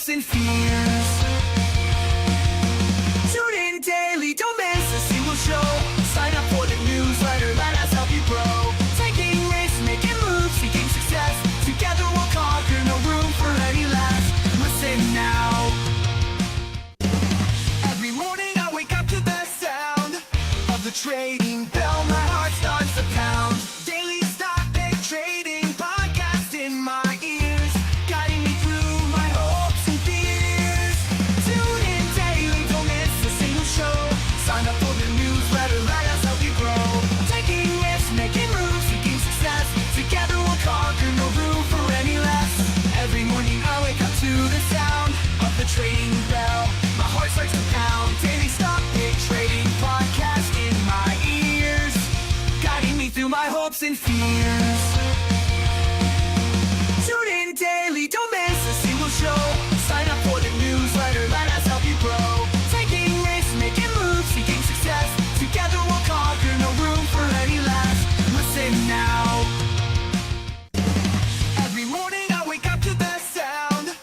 hopes and fears. Tune in daily, don't miss a single show. Sign up for the newsletter, let us help you grow. Taking risks, making moves, seeking success. Together we'll conquer, no room for any less. Listen now. Every morning I wake up to the sound of the trading bell. My heart starts to pound. Daily stock pick trading podcast in my ears, guiding me through my hopes and fears. Tune in daily, don't miss a single show. Sign up for the newsletter, let us help you grow. Taking risks, making moves, seeking success. Together we'll conquer, no room for any less. Every morning I wake up to the sound of the trading bell. My heart starts to pound. Daily stock pick trading podcast in my ears, guiding me through my hopes and fears. Tune in daily, don't miss a single show. Sign up for the newsletter, let us help you grow. Taking risks, making moves, seeking success. Together we'll conquer, no room for any less. Listen now. Every morning I wake up to the sound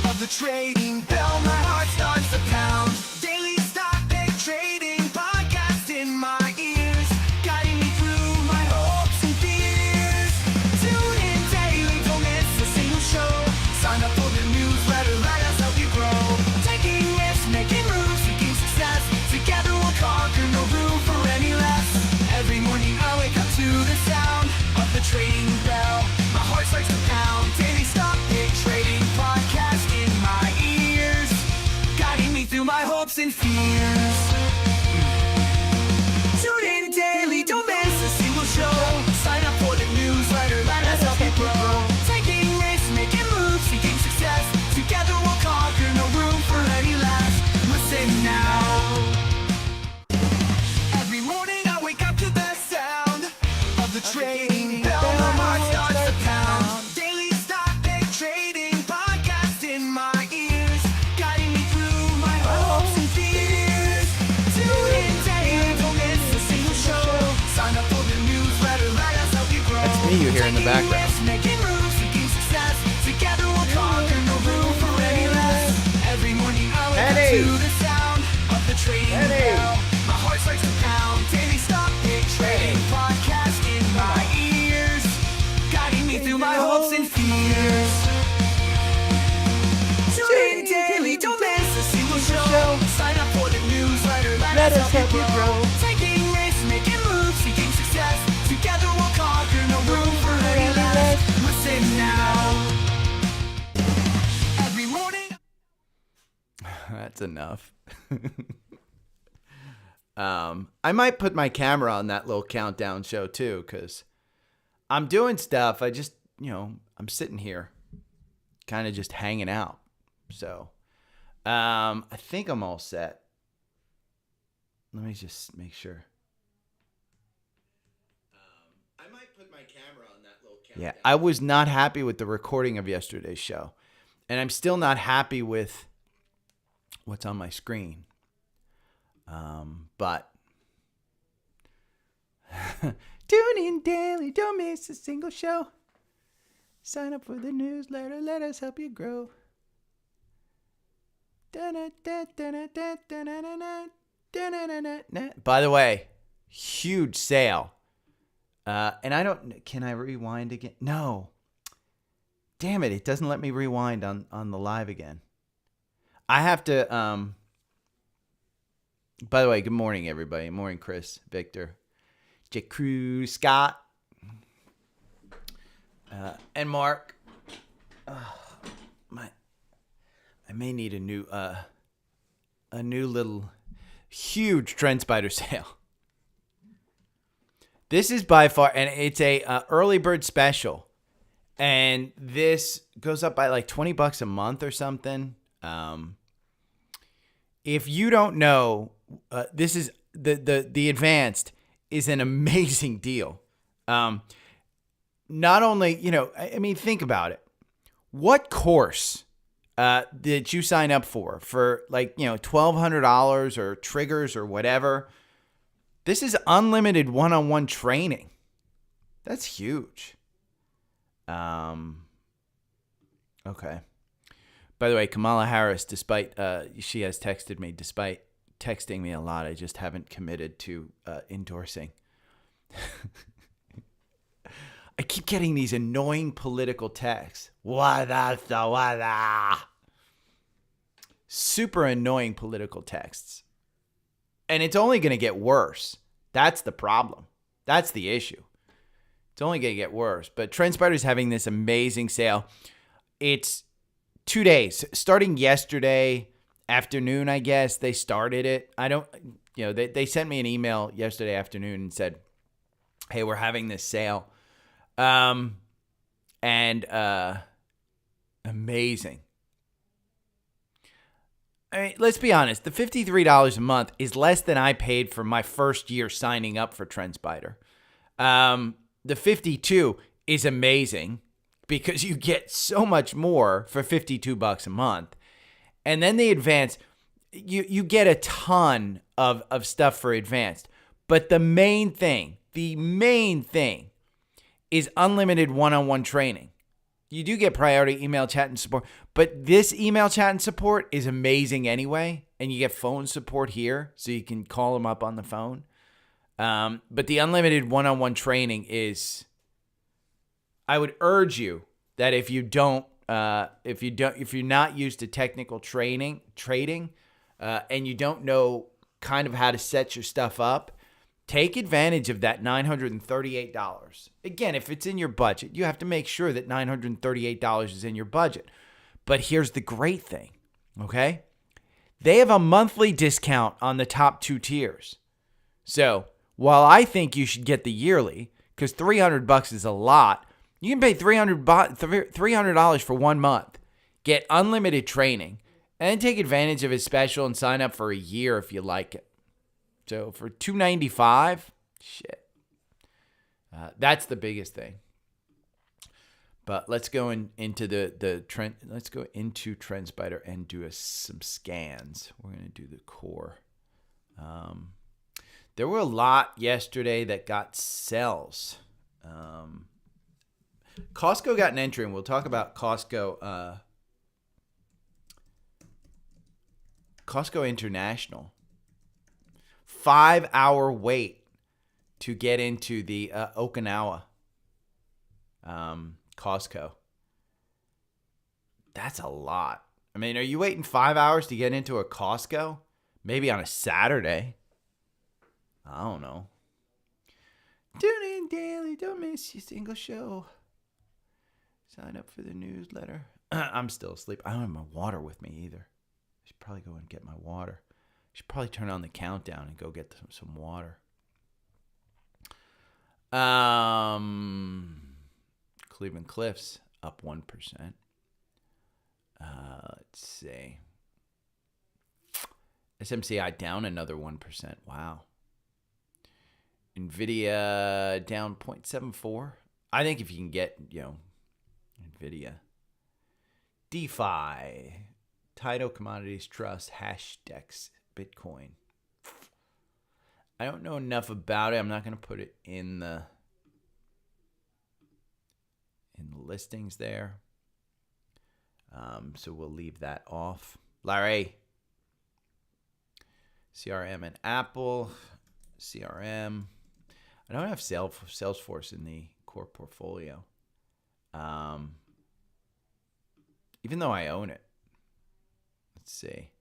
of the trading bell. My heart starts to pound. Daily stock pick trading podcast in my ears, guiding me through my hopes and fears. Tune in daily, don't miss a single show. Sign up for the newsletter, let us help you grow. Taking risks, making moves, seeking success. Together we'll conquer, no room for any less. Every morning I wake up to the sound of the trading bell. My heart starts to pound. Daily stock pick trading podcast in my ears, guiding me through my hopes and fears. Tune in daily, don't miss a single show. Sign up for the newsletter, let us help you grow. Taking risks, making moves, seeking success. Together we'll conquer, no room for any less. Listen now. Every morning I wake up to the sound of the trading bell. My heart starts to pound. Daily stock pick trading podcast in my ears, guiding me through my hopes and fears. Tune in daily, don't miss a single show. Sign up for the newsletter, let us help you grow. That's me you hear in the Taking background. risks, making moves, seeking success. Together we'll conquer, no room for any less. Every morning I wake up Eddie. to the sound of the trading Eddie. bell. My heart starts to pound. Daily stock pick trading podcast in my ears, guiding me through my hopes and fears. Tune in daily, don't miss a single show. Sign up for the newsletter, let us help you grow. Taking risks, making moves, seeking success. Together we'll conquer, no room for any less. Listen now. Every morning. That's enough. I might put my camera on that little countdown show too, because I'm doing stuff. I just, I'm sitting here kind of just hanging out. So I think I'm all set. Let me just make sure. I might put my camera on that little countdown. Yeah, I was not happy with the recording of yesterday's show. And I'm still not happy with what's on my screen. But tune in daily, don't miss a single show. Sign up for the newsletter, let us help you grow. By the way, huge sale. And can I rewind again? No. Damn it doesn't let me rewind on the live again. I have to, by the way, good morning, everybody. Morning, Chris, Victor, J. Cruz, Scott, and Mark. I may need a new little huge Trendspider sale. This is by far, and it's a early bird special, and this goes up by like $20 a month or something. If you don't know, this is the advanced is an amazing deal. Not only, think about it. What course did you sign up for like, $1,200 or triggers or whatever? This is unlimited one-on-one training. That's huge. Okay. By the way, Kamala Harris, despite she has texted me, despite texting me a lot, I just haven't committed to endorsing. I keep getting these annoying political texts. Super annoying political texts. And it's only going to get worse. That's the problem. That's the issue. It's only going to get worse. But Trendspider is having this amazing sale. It's 2 days. Starting yesterday afternoon, I guess, they started it. They sent me an email yesterday afternoon and said, hey, we're having this sale. Amazing. I mean, let's be honest. The $53 a month is less than I paid for my first year signing up for Trendspider. The 52 is amazing because you get so much more for $52 a month. And then the advanced, you get a ton of stuff for advanced. But the main thing is unlimited one-on-one training. You do get priority email, chat, and support. But this email, chat, and support is amazing anyway. And you get phone support here, so you can call them up on the phone. But the unlimited one-on-one training is, I would urge you that if you're not used to technical trading, and you don't know kind of how to set your stuff up, take advantage of that $938. Again, if it's in your budget, you have to make sure that $938 is in your budget. But here's the great thing, okay? They have a monthly discount on the top 2 tiers. So while I think you should get the yearly, because $300 is a lot, you can pay $300 for 1 month, get unlimited training, and then take advantage of his special and sign up for a year if you like it. So for $295, shit, that's the biggest thing. But let's go into the trend. Let's go into Trendspider and do some scans. We're gonna do the core. There were a lot yesterday that got sells. Costco got an entry, and we'll talk about Costco. Costco International. 5-hour wait to get into the Okinawa Costco. That's a lot. I mean, are you waiting 5 hours to get into a Costco? Maybe on a Saturday. I don't know. Tune in daily. Don't miss your single show. Sign up for the newsletter. I'm still asleep. I don't have my water with me either. I should probably go and get my water. I should probably turn on the countdown and go get some water. Cleveland Cliffs up 1%. Let's see. SMCI down another 1%. Wow. NVIDIA down 0.74. I think if you can get, NVIDIA. DeFi. Tidal Commodities Trust. Hashdex. Bitcoin. I don't know enough about it. I'm not going to put it in the listings there. So we'll leave that off. Larry. CRM and Apple. CRM. I don't have Salesforce in the core portfolio. Even though I own it. Let's see.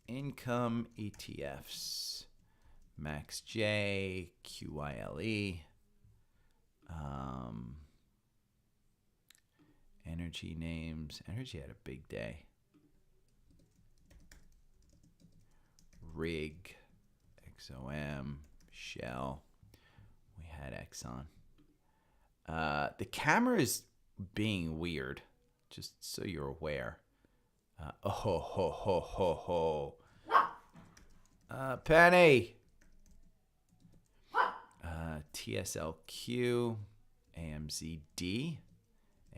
Income ETFs. MaxJ, QYLE. Energy names. Energy had a big day. Rig, XOM, Shell. We had Exxon. The camera is being weird, just so you're aware. Penny. TSLQ, AMZD,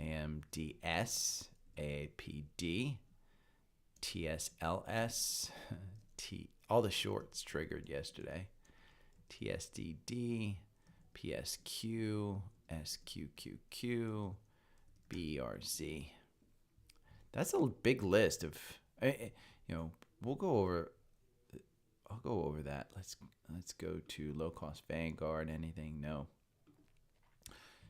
AMDS, AAPD, TSLS, all the shorts triggered yesterday. TSDD, PSQ, SQQQ, BRZ. That's a big list of, we'll go over. I'll go over that. Let's go to low cost Vanguard. Anything? No.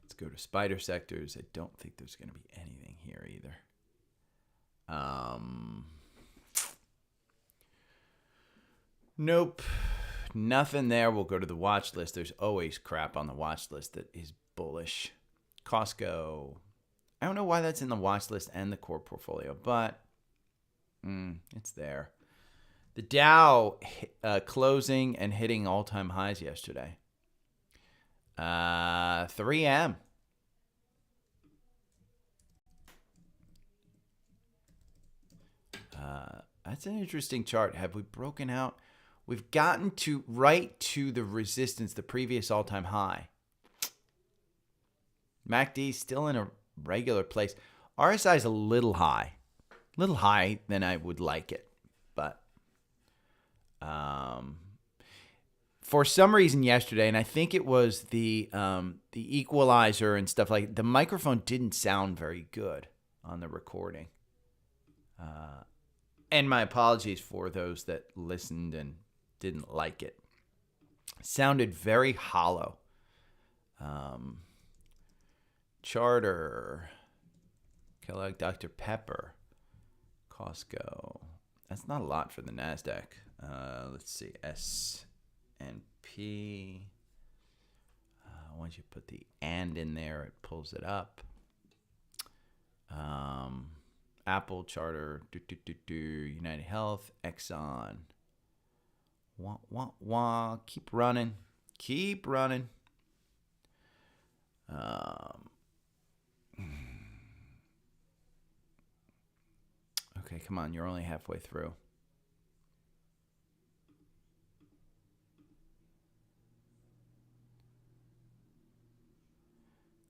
Let's go to spider sectors. I don't think there's going to be anything here either. Nope. Nothing there. We'll go to the watch list. There's always crap on the watch list that is bullish. Costco. I don't know why that's in the watch list and the core portfolio, but it's there. The Dow closing and hitting all-time highs yesterday. 3M. That's an interesting chart. Have we broken out? We've gotten to right to the resistance, the previous all-time high. MACD still in a regular place. RSI is a little high than I would like it, but for some reason yesterday, and I think it was the equalizer and stuff like the microphone didn't sound very good on the recording. And my apologies for those that listened and didn't like it. Sounded very hollow. Charter, Kellogg, Dr. Pepper, Costco. That's not a lot for the NASDAQ. Let's see, S&P. Once you put the "and" in there, it pulls it up. Apple, Charter, United Health, Exxon. Keep running. Okay, come on. You're only halfway through.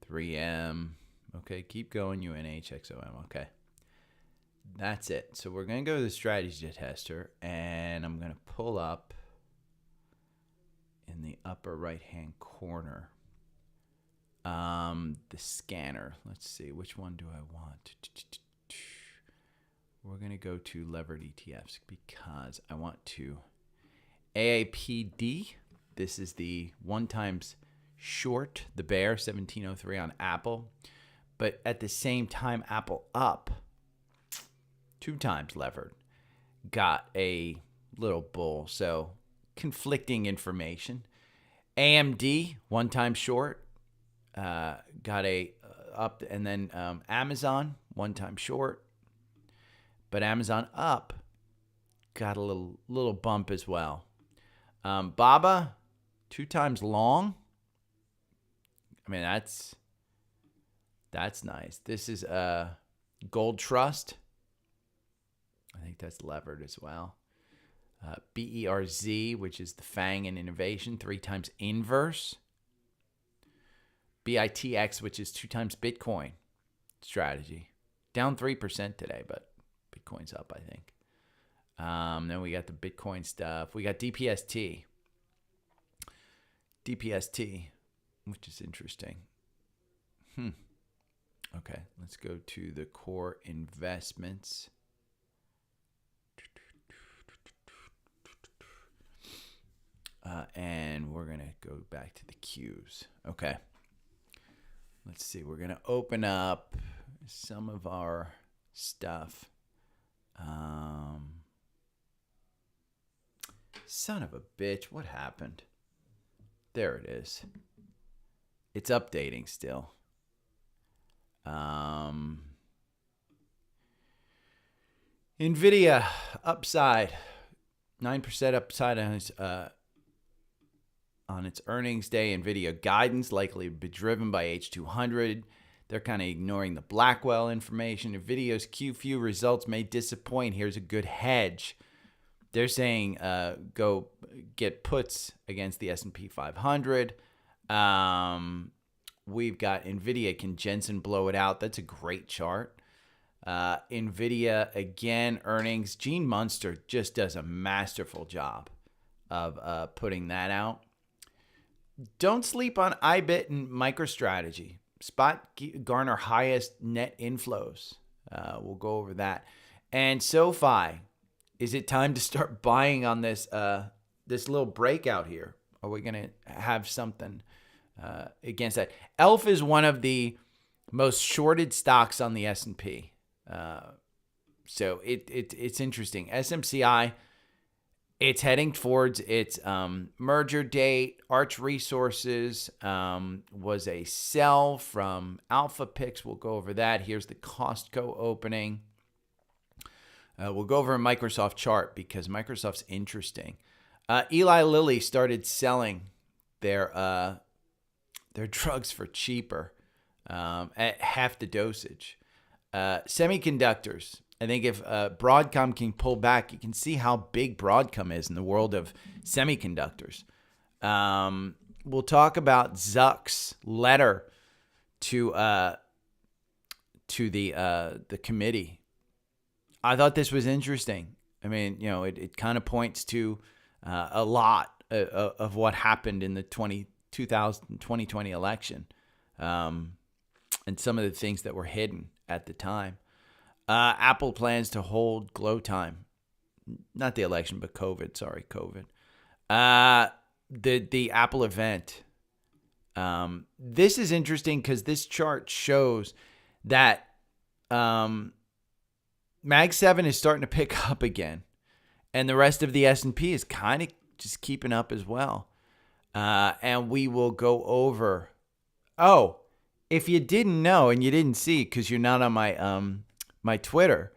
$3M. Okay, keep going. UNHXOM. Okay. That's it. So we're going to go to the strategy tester, and I'm going to pull up in the upper right-hand corner the scanner. Let's see. Which one do I want? We're going to go to levered ETFs because I want to AAPD. This is the 1 times short, the bear, 1703 on Apple. But at the same time, Apple up 2 times levered. Got a little bull. So conflicting information. AMD, 1 time short. Got a up. And then Amazon, 1 time short. But Amazon up, got a little bump as well. BABA, 2 times long. I mean, that's nice. This is Gold Trust. I think that's levered as well. BERZ, which is the FANG and innovation, 3 times inverse. BITX, which is 2 times Bitcoin strategy. Down 3% today, but Bitcoin's up, I think. Then we got the Bitcoin stuff. We got DPST. Which is interesting. Okay, let's go to the core investments. And we're going to go back to the Qs. Okay. Let's see. We're going to open up some of our stuff. Son of a bitch. What happened? There it is. It's updating still. NVIDIA upside. 9% upside on its earnings day. NVIDIA guidance likely to be driven by H200. They're kind of ignoring the Blackwell information. NVIDIA's Q4 results may disappoint. Here's a good hedge. They're saying go get puts against the S&P 500. We've got NVIDIA. Can Jensen blow it out? That's a great chart. NVIDIA, again, earnings. Gene Munster just does a masterful job of putting that out. Don't sleep on IBIT and MicroStrategy. Spot garner highest net inflows We'll go over that. And SOFI, is it time to start buying on this this little breakout here? Are we going to have something against that? ELF is one of the most shorted stocks on the S&P. So it's interesting. SMCI, it's heading towards its merger date. Arch Resources was a sell from Alpha Picks. We'll go over that. Here's the Costco opening. We'll go over a Microsoft chart because Microsoft's interesting. Eli Lilly started selling their drugs for cheaper at half the dosage. Semiconductors. I think if Broadcom can pull back, you can see how big Broadcom is in the world of semiconductors. We'll talk about Zuck's letter to the committee. I thought this was interesting. I mean, it kind of points to a lot of what happened in the 2020 election, and some of the things that were hidden at the time. Apple plans to hold glow time, not the election, but COVID. Sorry, COVID. The Apple event. This is interesting because this chart shows that Mag 7 is starting to pick up again, and the rest of the S&P is kind of just keeping up as well. And we will go over. Oh, if you didn't know and you didn't see because you're not on my Twitter,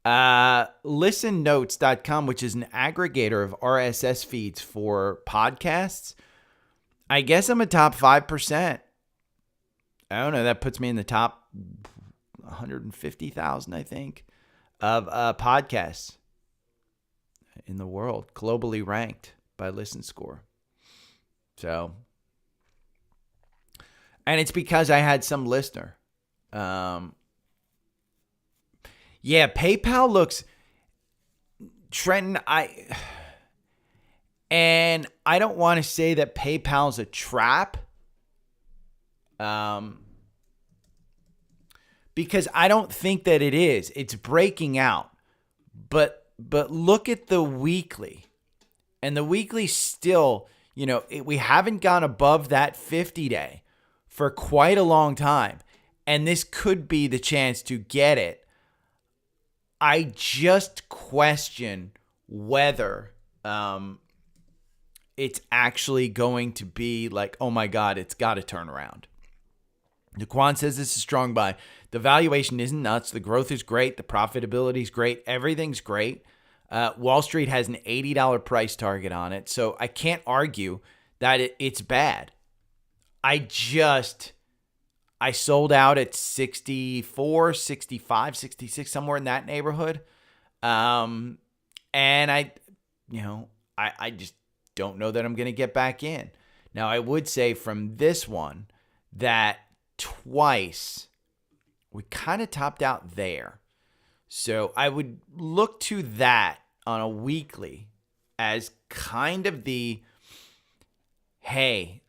listennotes.com, which is an aggregator of RSS feeds for podcasts. I guess I'm a top 5%. I don't know. That puts me in the top 150,000, I think, of podcasts in the world, globally ranked by Listen Score. So, and it's because I had some listener. Yeah, PayPal looks, Trenton, I don't want to say that PayPal's a trap, because I don't think that it is. It's breaking out. But look at the weekly. And the weekly still, we haven't gone above that 50-day for quite a long time. And this could be the chance to get it. I just question whether it's actually going to be like, oh my God, it's got to turn around. Daquan says this is strong buy. The valuation isn't nuts. The growth is great. The profitability is great. Everything's great. Wall Street has an $80 price target on it. So I can't argue that it's bad. I sold out at 64, 65, 66, somewhere in that neighborhood. And I just don't know that I'm going to get back in. Now, I would say from this one that twice we kind of topped out there. So I would look to that on a weekly as kind of the, hey,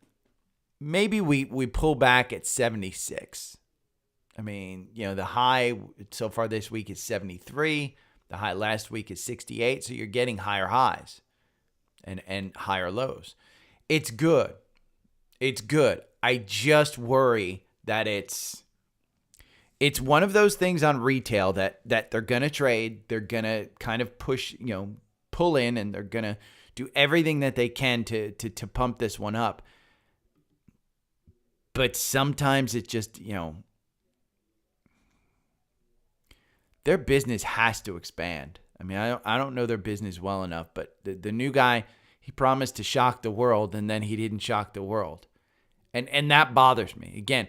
maybe we pull back at 76. I mean, the high so far this week is 73. The high last week is 68. So you're getting higher highs and higher lows. It's good. It's good. I just worry that it's one of those things on retail that they're going to trade. They're going to kind of push, pull in, and they're going to do everything that they can to pump this one up. But sometimes it just, their business has to expand. I mean, I don't know their business well enough, but the new guy, he promised to shock the world, and then he didn't shock the world. And that bothers me. Again,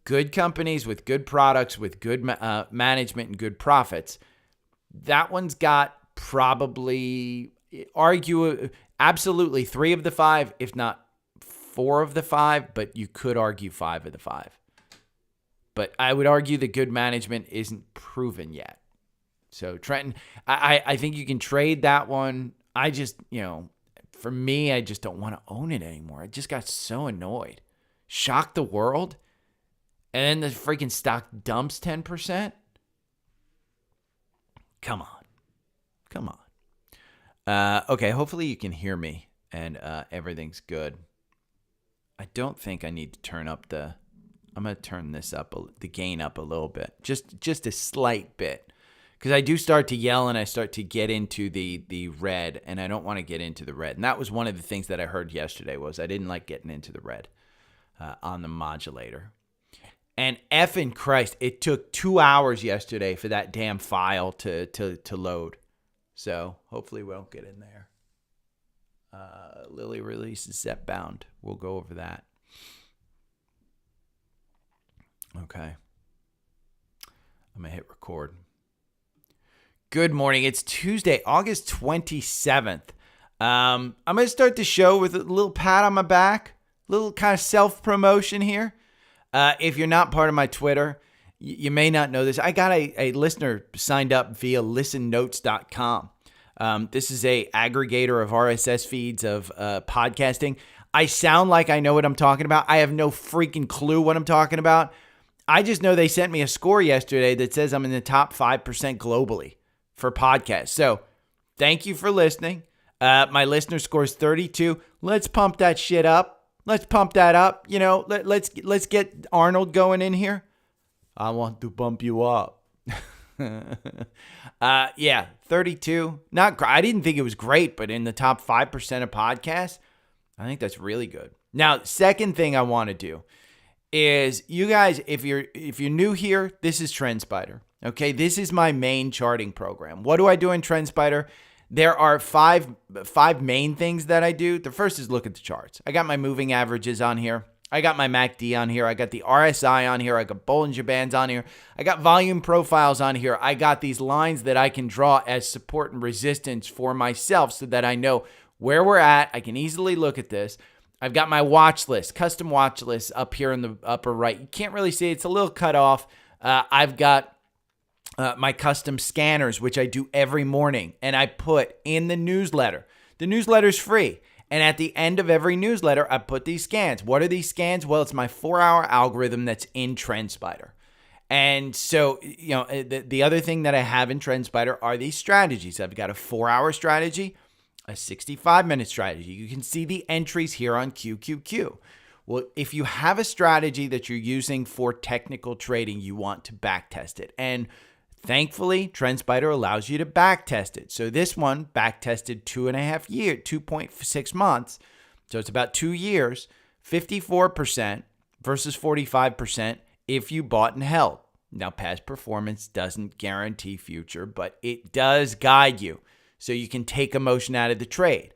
good companies with good products, with good management and good profits. That one's got probably, absolutely 3 of the 5, if not 4 of the 5, but you could argue 5 of the 5. But I would argue the good management isn't proven yet. So Trenton, I think you can trade that one. I just, for me, I just don't want to own it anymore. I just got so annoyed. Shock the world, and then the freaking stock dumps 10%. Come on. Okay, hopefully you can hear me and everything's good. I don't think I need to turn up I'm going to turn this up, the gain up a little bit, just a slight bit, because I do start to yell and I start to get into the red, and I don't want to get into the red. And that was one of the things that I heard yesterday was I didn't like getting into the red on the modulator. And effing Christ, it took 2 hours yesterday for that damn file to load. So hopefully we'll get in there. Lily releases set bound. We'll go over that. Okay. I'm going to hit record. Good morning. It's Tuesday, August 27th. I'm going to start the show with a little pat on my back, a little kind of self-promotion here. If you're not part of my Twitter, you may not know this. I got a listener signed up via listennotes.com. This is a aggregator of RSS feeds of podcasting. I sound like I know what I'm talking about. I have no freaking clue what I'm talking about. I just know they sent me a score yesterday that says I'm in the top 5% globally for podcasts. So thank you for listening. My listener score is 32. Let's pump that shit up. Let's pump that up. You know, let's get Arnold going in here. I want to bump you up. Yeah, 32. I didn't think it was great, but in the top 5% of podcasts, I think that's really good. Now, second thing I want to do is you guys, if you're new here, this is Trendspider. Okay, this is my main charting program. What do I do in Trendspider? There are five main things that I do. The first is look at the charts. I got my moving averages on here. I got my MACD on here. I got the RSI on here. I got Bollinger Bands on here. I got volume profiles on here. I got these lines that I can draw as support and resistance for myself so that I know where we're at. I can easily look at this. I've got my watch list, custom watch list up here in the upper right. You can't really see it. It's a little cut off. I've got my custom scanners, which I do every morning, and I put in the newsletter. The newsletter's free. And at the end of every newsletter, I put these scans. What are these scans? Well, it's my 4-hour algorithm that's in Trendspider. And so, you know, the other thing that I have in Trendspider are these strategies. I've got a 4-hour strategy, a 65-minute strategy. You can see the entries here on QQQ. Well, if you have a strategy that you're using for technical trading, you want to backtest it. And thankfully, Trendspider allows you to backtest it. So this one backtested 2.6 months. So it's about 2 years, 54% versus 45% if you bought and held. Now, past performance doesn't guarantee future, but it does guide you so you can take emotion out of the trade.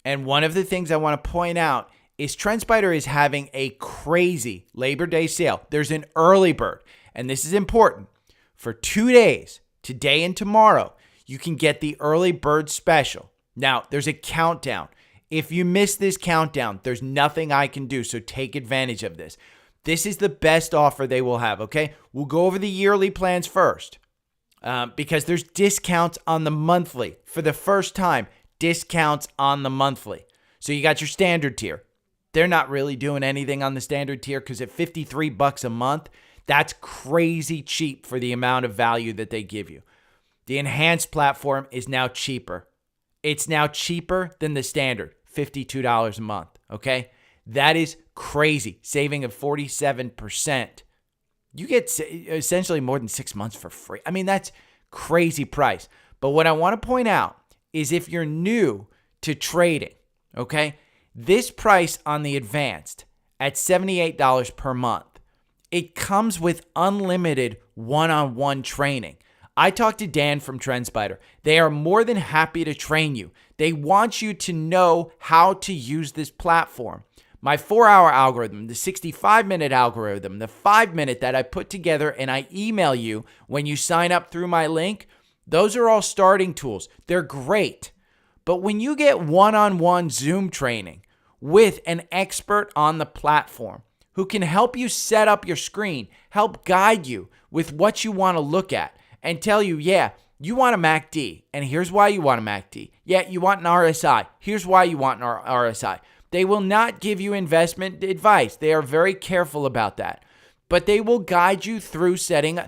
And one of the things I want to point out is Trendspider is having a crazy Labor Day sale. There's an early bird, and this is important. For 2 days, today and tomorrow, you can get the early bird special. Now, there's a countdown. If you miss this countdown, there's nothing I can do, so take advantage of this. This is the best offer they will have, okay? We'll go over the yearly plans first because there's discounts on the monthly. For the first time, discounts on the monthly. So you got your standard tier. They're not really doing anything on the standard tier because at $53 a month, that's crazy cheap for the amount of value that they give you. The enhanced platform is now cheaper. It's now cheaper than the standard, $52 a month, okay? That is crazy, saving of 47%. You get essentially more than 6 months for free. I mean, that's crazy price. But what I want to point out is if you're new to trading, okay, this price on the advanced at $78 per month, it comes with unlimited one-on-one training. I talked to Dan from Trendspider. They are more than happy to train you. They want you to know how to use this platform. My 4-hour algorithm, the 65-minute algorithm, the 5-minute that I put together and I email you when you sign up through my link, those are all starting tools. They're great. But when you get one-on-one Zoom training with an expert on the platform who can help you set up your screen, help guide you with what you want to look at, and tell you, yeah, you want a MACD, and here's why you want a MACD. Yeah, you want an RSI. Here's why you want an RSI. They will not give you investment advice. They are very careful about that. But they will guide you through setting.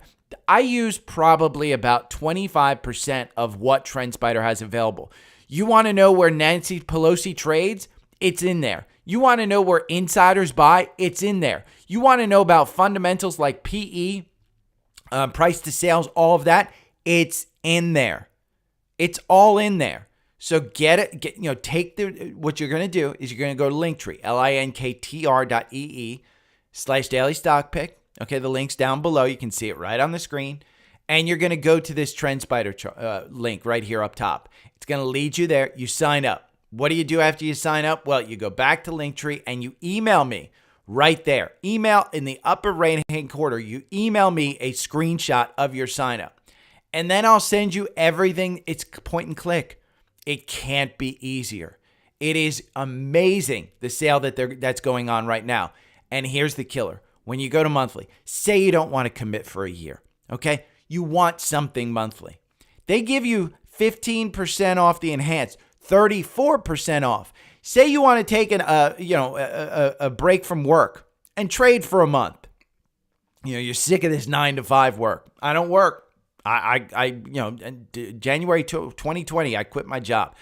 I use probably about 25% of what Trendspider has available. You want to know where Nancy Pelosi trades? It's in there. You want to know where insiders buy? It's in there. You want to know about fundamentals like PE, price to sales, all of that? It's in there. It's all in there. So get it, take what you're going to do is you're going to go to Linktree, linktr.ee/daily stock pick. Okay, the link's down below. You can see it right on the screen. And you're going to go to this Trendspider link right here up top. It's going to lead you there. You sign up. What do you do after you sign up? Well, you go back to Linktree and you email me right there. Email in the upper right-hand corner. You email me a screenshot of your sign up. And then I'll send you everything. It's point and click. It can't be easier. It is amazing, the sale that's going on right now. And here's the killer. When you go to monthly, say you don't want to commit for a year, okay? You want something monthly. They give you 15% off the enhanced, 34% off. Say you want to take a break from work and trade for a month. You're sick of this 9-to-5 work. I don't work. January 2020, I quit my job.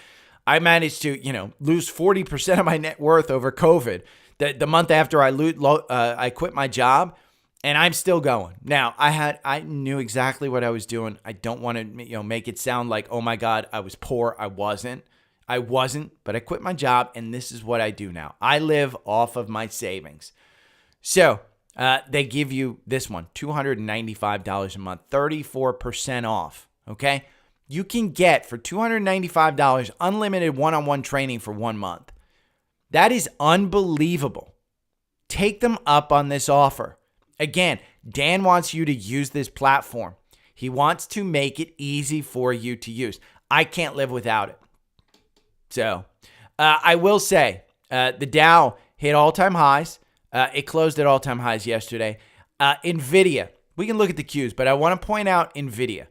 I managed to, lose 40% of my net worth over COVID. The month after I quit my job, and I'm still going. Now, I knew exactly what I was doing. I don't want to, make it sound like, oh my God, I was poor. I wasn't, but I quit my job, and this is what I do now. I live off of my savings. So, they give you this one, $295 a month, 34% off, okay? You can get, for $295, unlimited one-on-one training for 1 month. That is unbelievable. Take them up on this offer. Again, Dan wants you to use this platform. He wants to make it easy for you to use. I can't live without it. So, I will say, the Dow hit all-time highs. It closed at all-time highs yesterday. NVIDIA, we can look at the Qs, but I want to point out NVIDIA.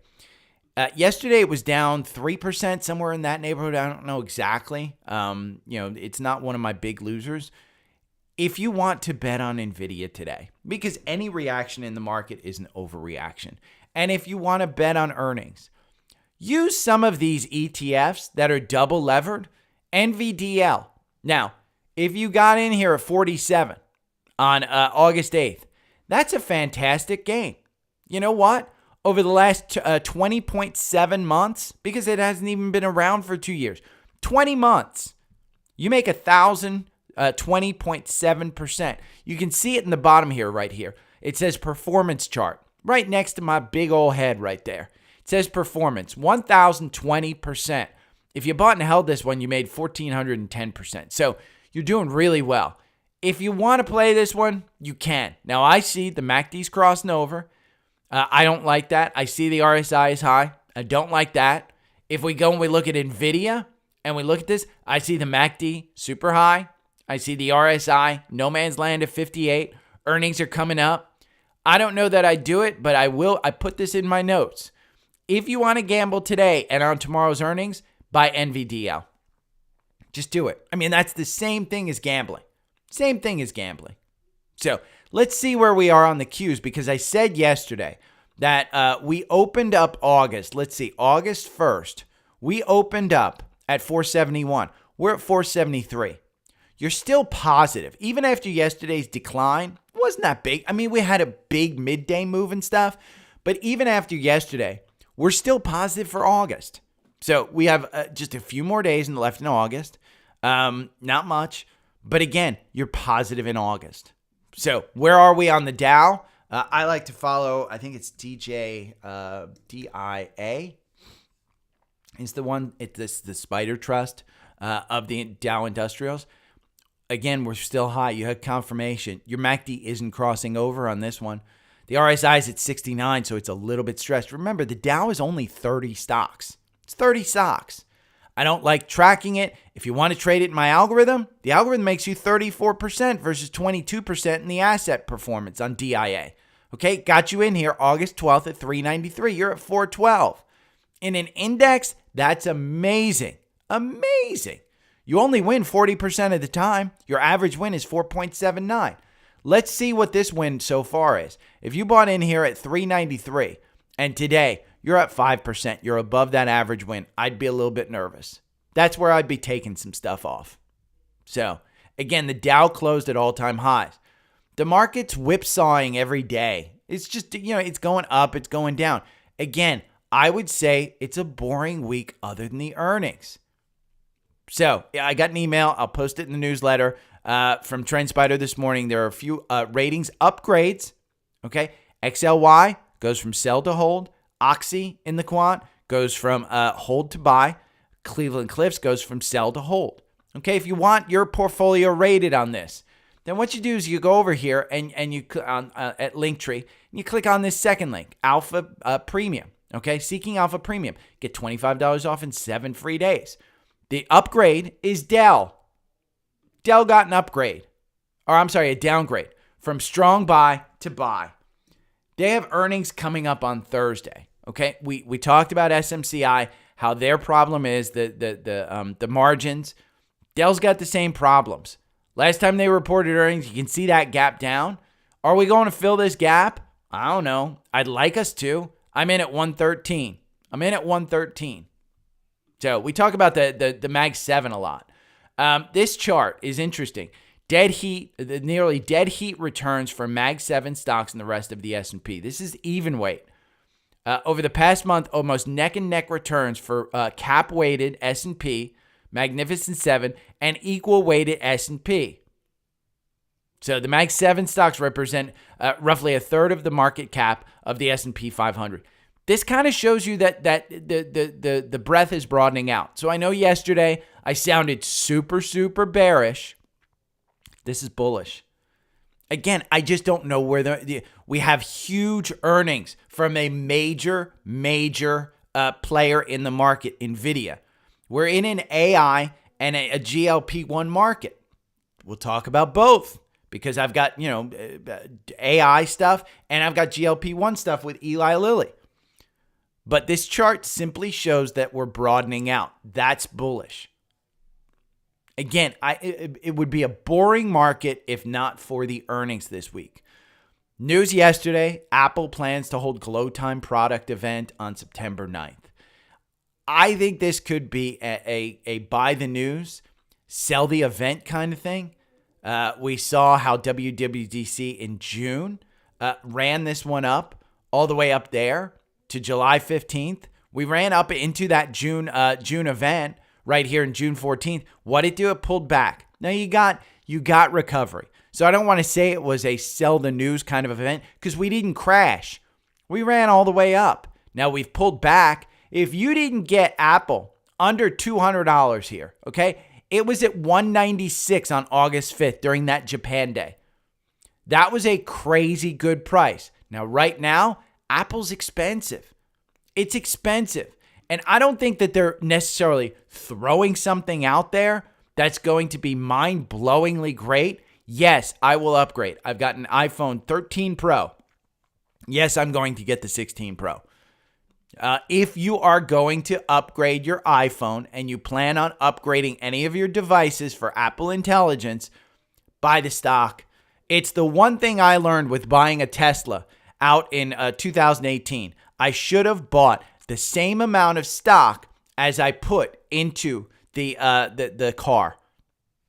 Yesterday, it was down 3%, somewhere in that neighborhood. I don't know exactly. It's not one of my big losers. If you want to bet on NVIDIA today, because any reaction in the market is an overreaction, and if you want to bet on earnings, use some of these ETFs that are double levered, NVDL. Now, if you got in here at 47, on August 8th. That's a fantastic gain. You know what? Over the last 20.7 months, because it hasn't even been around for 2 years, 20 months, you make 20.7%. You can see it in the bottom here, right here. It says performance chart, right next to my big old head right there. It says performance, 1,020%. If you bought and held this one, you made 1,410%. So you're doing really well. If you want to play this one, you can. Now, I see the MACD's crossing over. I don't like that. I see the RSI is high. I don't like that. If we go and we look at NVIDIA and we look at this, I see the MACD super high. I see the RSI, no man's land at 58. Earnings are coming up. I don't know that I do it, but I will. I put this in my notes. If you want to gamble today and on tomorrow's earnings, buy NVDL. Just do it. I mean, that's the same thing as gambling. Same thing as gambling. So let's see where we are on the Qs, because I said yesterday that we opened up August. Let's see, August 1st, we opened up at 471. We're at 473. You're still positive. Even after yesterday's decline, it wasn't that big. I mean, we had a big midday move and stuff, but even after yesterday, we're still positive for August. So we have just a few more days left in August. Not much. But again, you're positive in August. So where are we on the Dow? I like to follow, I think it's DIA. It's the one, it's the Spider Trust of the Dow Industrials. Again, we're still high. You had confirmation. Your MACD isn't crossing over on this one. The RSI is at 69, so it's a little bit stressed. Remember, the Dow is only 30 stocks. It's 30 stocks. I don't like tracking it. If you want to trade it in my algorithm, the algorithm makes you 34% versus 22% in the asset performance on DIA. Okay, got you in here August 12th at 393. You're at 412. In an index, that's amazing. Amazing. You only win 40% of the time. Your average win is 4.79. Let's see what this win so far is. If you bought in here at 393, And today, you're at 5%. You're above that average win. I'd be a little bit nervous. That's where I'd be taking some stuff off. So, again, the Dow closed at all-time highs. The market's whipsawing every day. It's just, it's going up, it's going down. Again, I would say it's a boring week other than the earnings. So, I got an email. I'll post it in the newsletter from Trendspider this morning. There are a few ratings upgrades. Okay, XLY goes from sell to hold. Oxy in the quant goes from hold to buy. Cleveland Cliffs goes from sell to hold. Okay, if you want your portfolio rated on this, then what you do is you go over here and you click on at Linktree, and you click on this second link, Alpha Premium. Okay, Seeking Alpha Premium. Get $25 off in 7 free days. The upgrade is Dell. Dell got an upgrade. Or I'm sorry, a downgrade from strong buy to buy. They have earnings coming up on Thursday. Okay, we talked about SMCI, how their problem is the margins. Dell's got the same problems. Last time they reported earnings, you can see that gap down. Are we going to fill this gap? I don't know. I'd like us to. I'm in at 113. So we talk about the Mag 7 a lot. This chart is interesting. Nearly dead heat returns for Mag 7 stocks and the rest of the S&P. This is even weight. Over the past month, almost neck and neck returns for cap-weighted S&P, Magnificent 7, and equal-weighted S&P. So the Mag 7 stocks represent roughly a third of the market cap of the S&P 500. This kind of shows you that the breadth is broadening out. So I know yesterday I sounded super bearish. This is bullish. Again, I just don't know where we have huge earnings from a major player in the market, NVIDIA. We're in an AI and a GLP-1 market. We'll talk about both because I've got, AI stuff and I've got GLP-1 stuff with Eli Lilly. But this chart simply shows that we're broadening out. That's bullish. Again, it would be a boring market if not for the earnings this week. News yesterday, Apple plans to hold Glow Time product event on September 9th. I think this could be a buy the news, sell the event kind of thing. We saw how WWDC in June ran this one up all the way up there to July 15th. We ran up into that June event right here in June 14th. What did it do? It pulled back. Now you got recovery. So I don't want to say it was a sell the news kind of event because we didn't crash. We ran all the way up. Now we've pulled back. If you didn't get Apple under $200 here, okay, it was at $196 on August 5th during that Japan day. That was a crazy good price. Now, right now, Apple's expensive. It's expensive. And I don't think that they're necessarily throwing something out there that's going to be mind-blowingly great. Yes, I will upgrade. I've got an iPhone 13 Pro. Yes, I'm going to get the 16 Pro. If you are going to upgrade your iPhone and you plan on upgrading any of your devices for Apple Intelligence, buy the stock. It's the one thing I learned with buying a Tesla out in 2018. I should have bought the same amount of stock as I put into the car.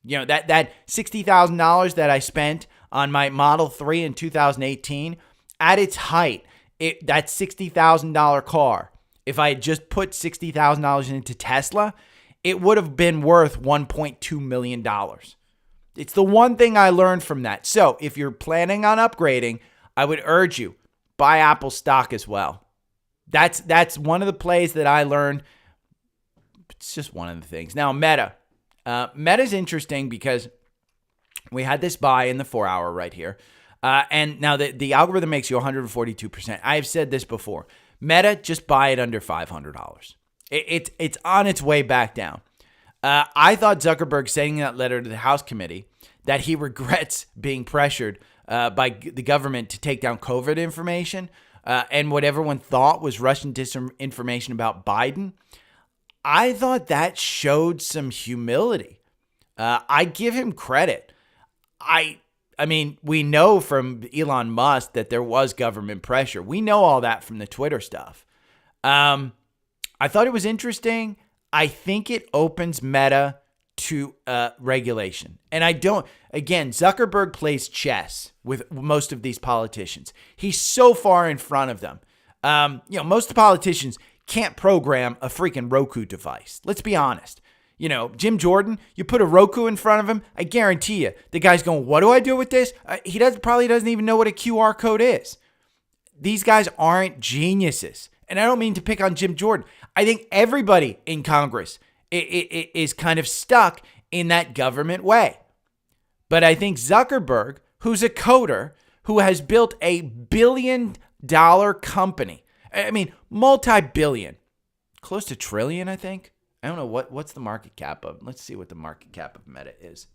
You know, that $60,000 that I spent on my Model 3 in 2018, at its height, that $60,000 car, if I had just put $60,000 into Tesla, it would have been worth $1.2 million. It's the one thing I learned from that. So if you're planning on upgrading, I would urge you, buy Apple stock as well. That's one of the plays that I learned. It's just one of the things. Now, Meta. Meta's interesting because we had this buy in the 4-hour right here. And now the algorithm makes you 142%. I've said this before. Meta, just buy it under $500. It's on its way back down. I thought Zuckerberg sending that letter to the House committee that he regrets being pressured by the government to take down COVID information and what everyone thought was Russian disinformation about Biden. I thought that showed some humility. I give him credit. I mean, we know from Elon Musk that there was government pressure. We know all that from the Twitter stuff. I thought it was interesting. I think it opens Meta to regulation. And again, Zuckerberg plays chess with most of these politicians. He's so far in front of them. Most of the politicians can't program a freaking Roku device. Let's be honest. Jim Jordan, you put a Roku in front of him, I guarantee you, the guy's going, what do I do with this? He probably doesn't even know what a QR code is. These guys aren't geniuses. And I don't mean to pick on Jim Jordan. I think everybody in Congress is kind of stuck in that government way. But I think Zuckerberg, who's a coder, who has built a billion-dollar company, multi-billion, close to trillion, I think. I don't know what's the market cap of. Let's see what the market cap of Meta is.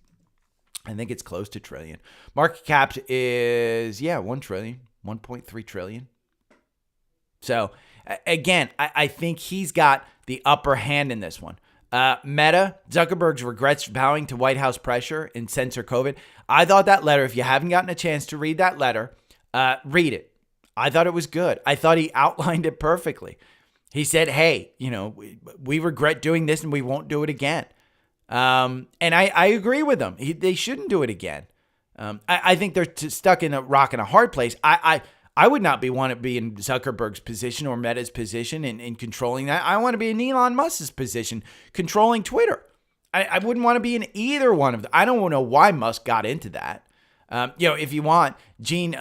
I think it's close to trillion. Market cap is 1 trillion, 1.3 trillion. So again, I think he's got the upper hand in this one. Meta, Zuckerberg regrets bowing to White House pressure and censor COVID. I thought that letter, if you haven't gotten a chance to read that letter, read it. I thought it was good. I thought he outlined it perfectly. He said, hey, we regret doing this and we won't do it again. And I agree with him. They shouldn't do it again. I think they're stuck in a rock and a hard place. I would not want to be in Zuckerberg's position or Meta's position in controlling that. I want to be in Elon Musk's position controlling Twitter. I wouldn't want to be in either one of them. I don't know why Musk got into that. If you want, Gene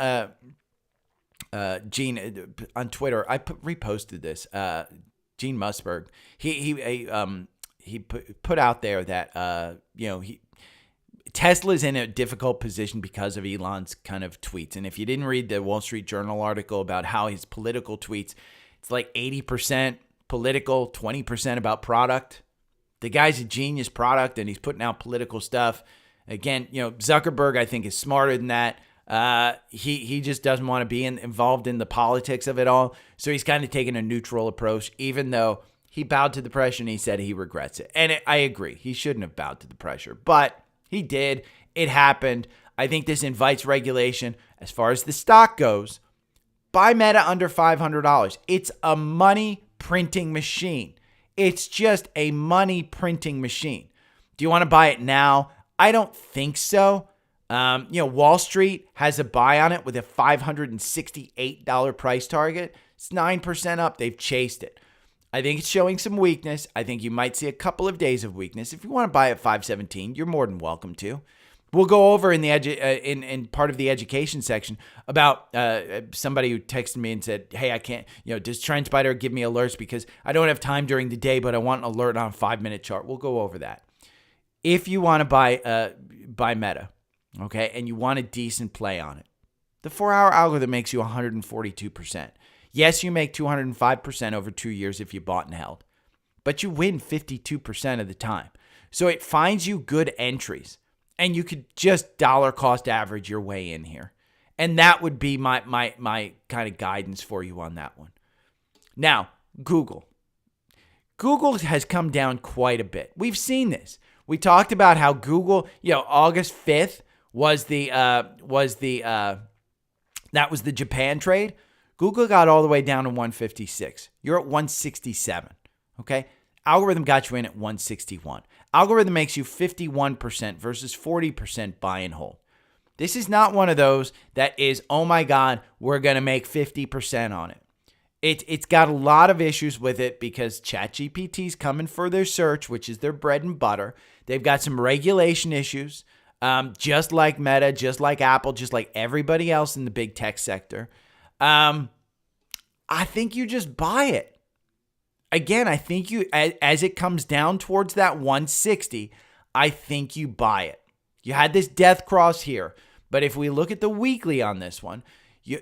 on Twitter, I reposted this. Gene Musberg, he put out there that Tesla's in a difficult position because of Elon's kind of tweets. And if you didn't read the Wall Street Journal article about how his political tweets, it's like 80% political, 20% about product. The guy's a genius product and he's putting out political stuff. Again, Zuckerberg, I think, is smarter than that. He just doesn't want to be involved in the politics of it all. So he's kind of taking a neutral approach, even though he bowed to the pressure and he said he regrets it. And I agree. He shouldn't have bowed to the pressure, but he did. It happened. I think this invites regulation. As far as the stock goes, buy Meta under $500. It's a money printing machine. It's just a money printing machine. Do you want to buy it now? I don't think so. Wall Street has a buy on it with a $568 price target. It's 9% up. They've chased it. I think it's showing some weakness. I think you might see a couple of days of weakness. If you want to buy at 517, you're more than welcome to. We'll go over in the in part of the education section about somebody who texted me and said, hey, I can't, does Trendspider give me alerts because I don't have time during the day, but I want an alert on a 5-minute chart. We'll go over that. If you want to buy Meta, okay, and you want a decent play on it, the 4-hour algorithm makes you 142%. Yes, you make 205% over 2 years if you bought and held, but you win 52% of the time. So it finds you good entries, and you could just dollar cost average your way in here. And that would be my kind of guidance for you on that one. Now, Google. Google has come down quite a bit. We've seen this. We talked about how Google, August 5th was the Japan trade. Google got all the way down to 156. You're at 167, okay? Algorithm got you in at 161. Algorithm makes you 51% versus 40% buy and hold. This is not one of those that is, oh my God, we're going to make 50% on it. It's got a lot of issues with it because ChatGPT's coming for their search, which is their bread and butter. They've got some regulation issues, just like Meta, just like Apple, just like everybody else in the big tech sector. I think you just buy it. Again, I think as it comes down towards that 160, I think you buy it. You had this death cross here, but if we look at the weekly on this one,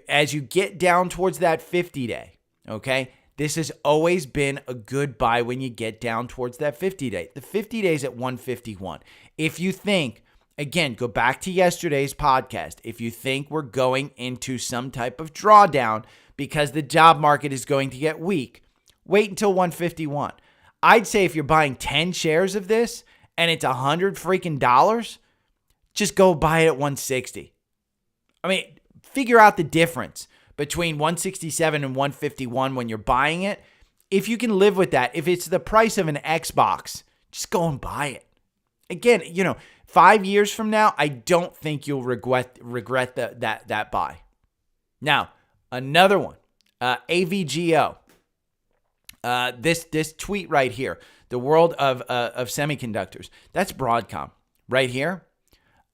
as you get down towards that 50-day, okay, this has always been a good buy when you get down towards that 50-day. The 50 days at 151. If you think, again, go back to yesterday's podcast. If you think we're going into some type of drawdown because the job market is going to get weak, wait until 151. I'd say if you're buying 10 shares of this and it's $100 freaking dollars, just go buy it at 160. I mean, figure out the difference between 167 and 151 when you're buying it. If you can live with that, if it's the price of an Xbox, just go and buy it. Again, 5 years from now, I don't think you'll regret that buy. Now, another one, AVGO. This tweet right here, the world of semiconductors. That's Broadcom right here.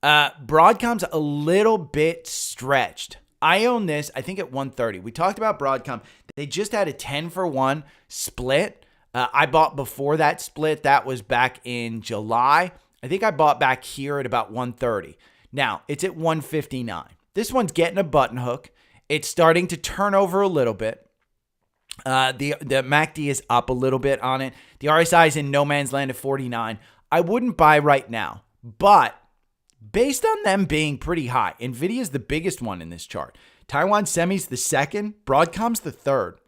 Broadcom's a little bit stretched. I own this, I think at 130. We talked about Broadcom. They just had a 10-for-1 split. I bought before that split. That was back in July. I think I bought back here at about 130. Now, it's at 159. This one's getting a button hook. It's starting to turn over a little bit. The MACD is up a little bit on it. The RSI is in no man's land at 49. I wouldn't buy right now, but based on them being pretty high, NVIDIA is the biggest one in this chart. Taiwan Semi's the second. Broadcom's the third.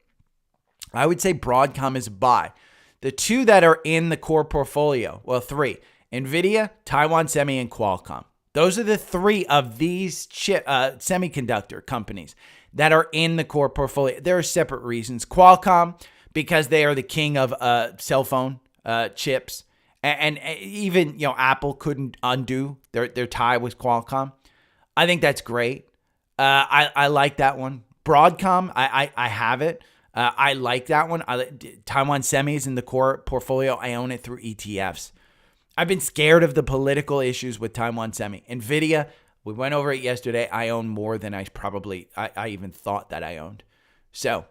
I would say Broadcom is a buy. The two that are in the core portfolio, well, three: NVIDIA, Taiwan Semi, and Qualcomm. Those are the three of these semiconductor companies that are in the core portfolio. There are separate reasons. Qualcomm, because they are the king of cell phone chips. And even, Apple couldn't undo their tie with Qualcomm. I think that's great. I like that one. Broadcom, I have it. I like that one. Taiwan Semi is in the core portfolio. I own it through ETFs. I've been scared of the political issues with Taiwan Semi. NVIDIA, we went over it yesterday. I own more than I even thought that I owned. So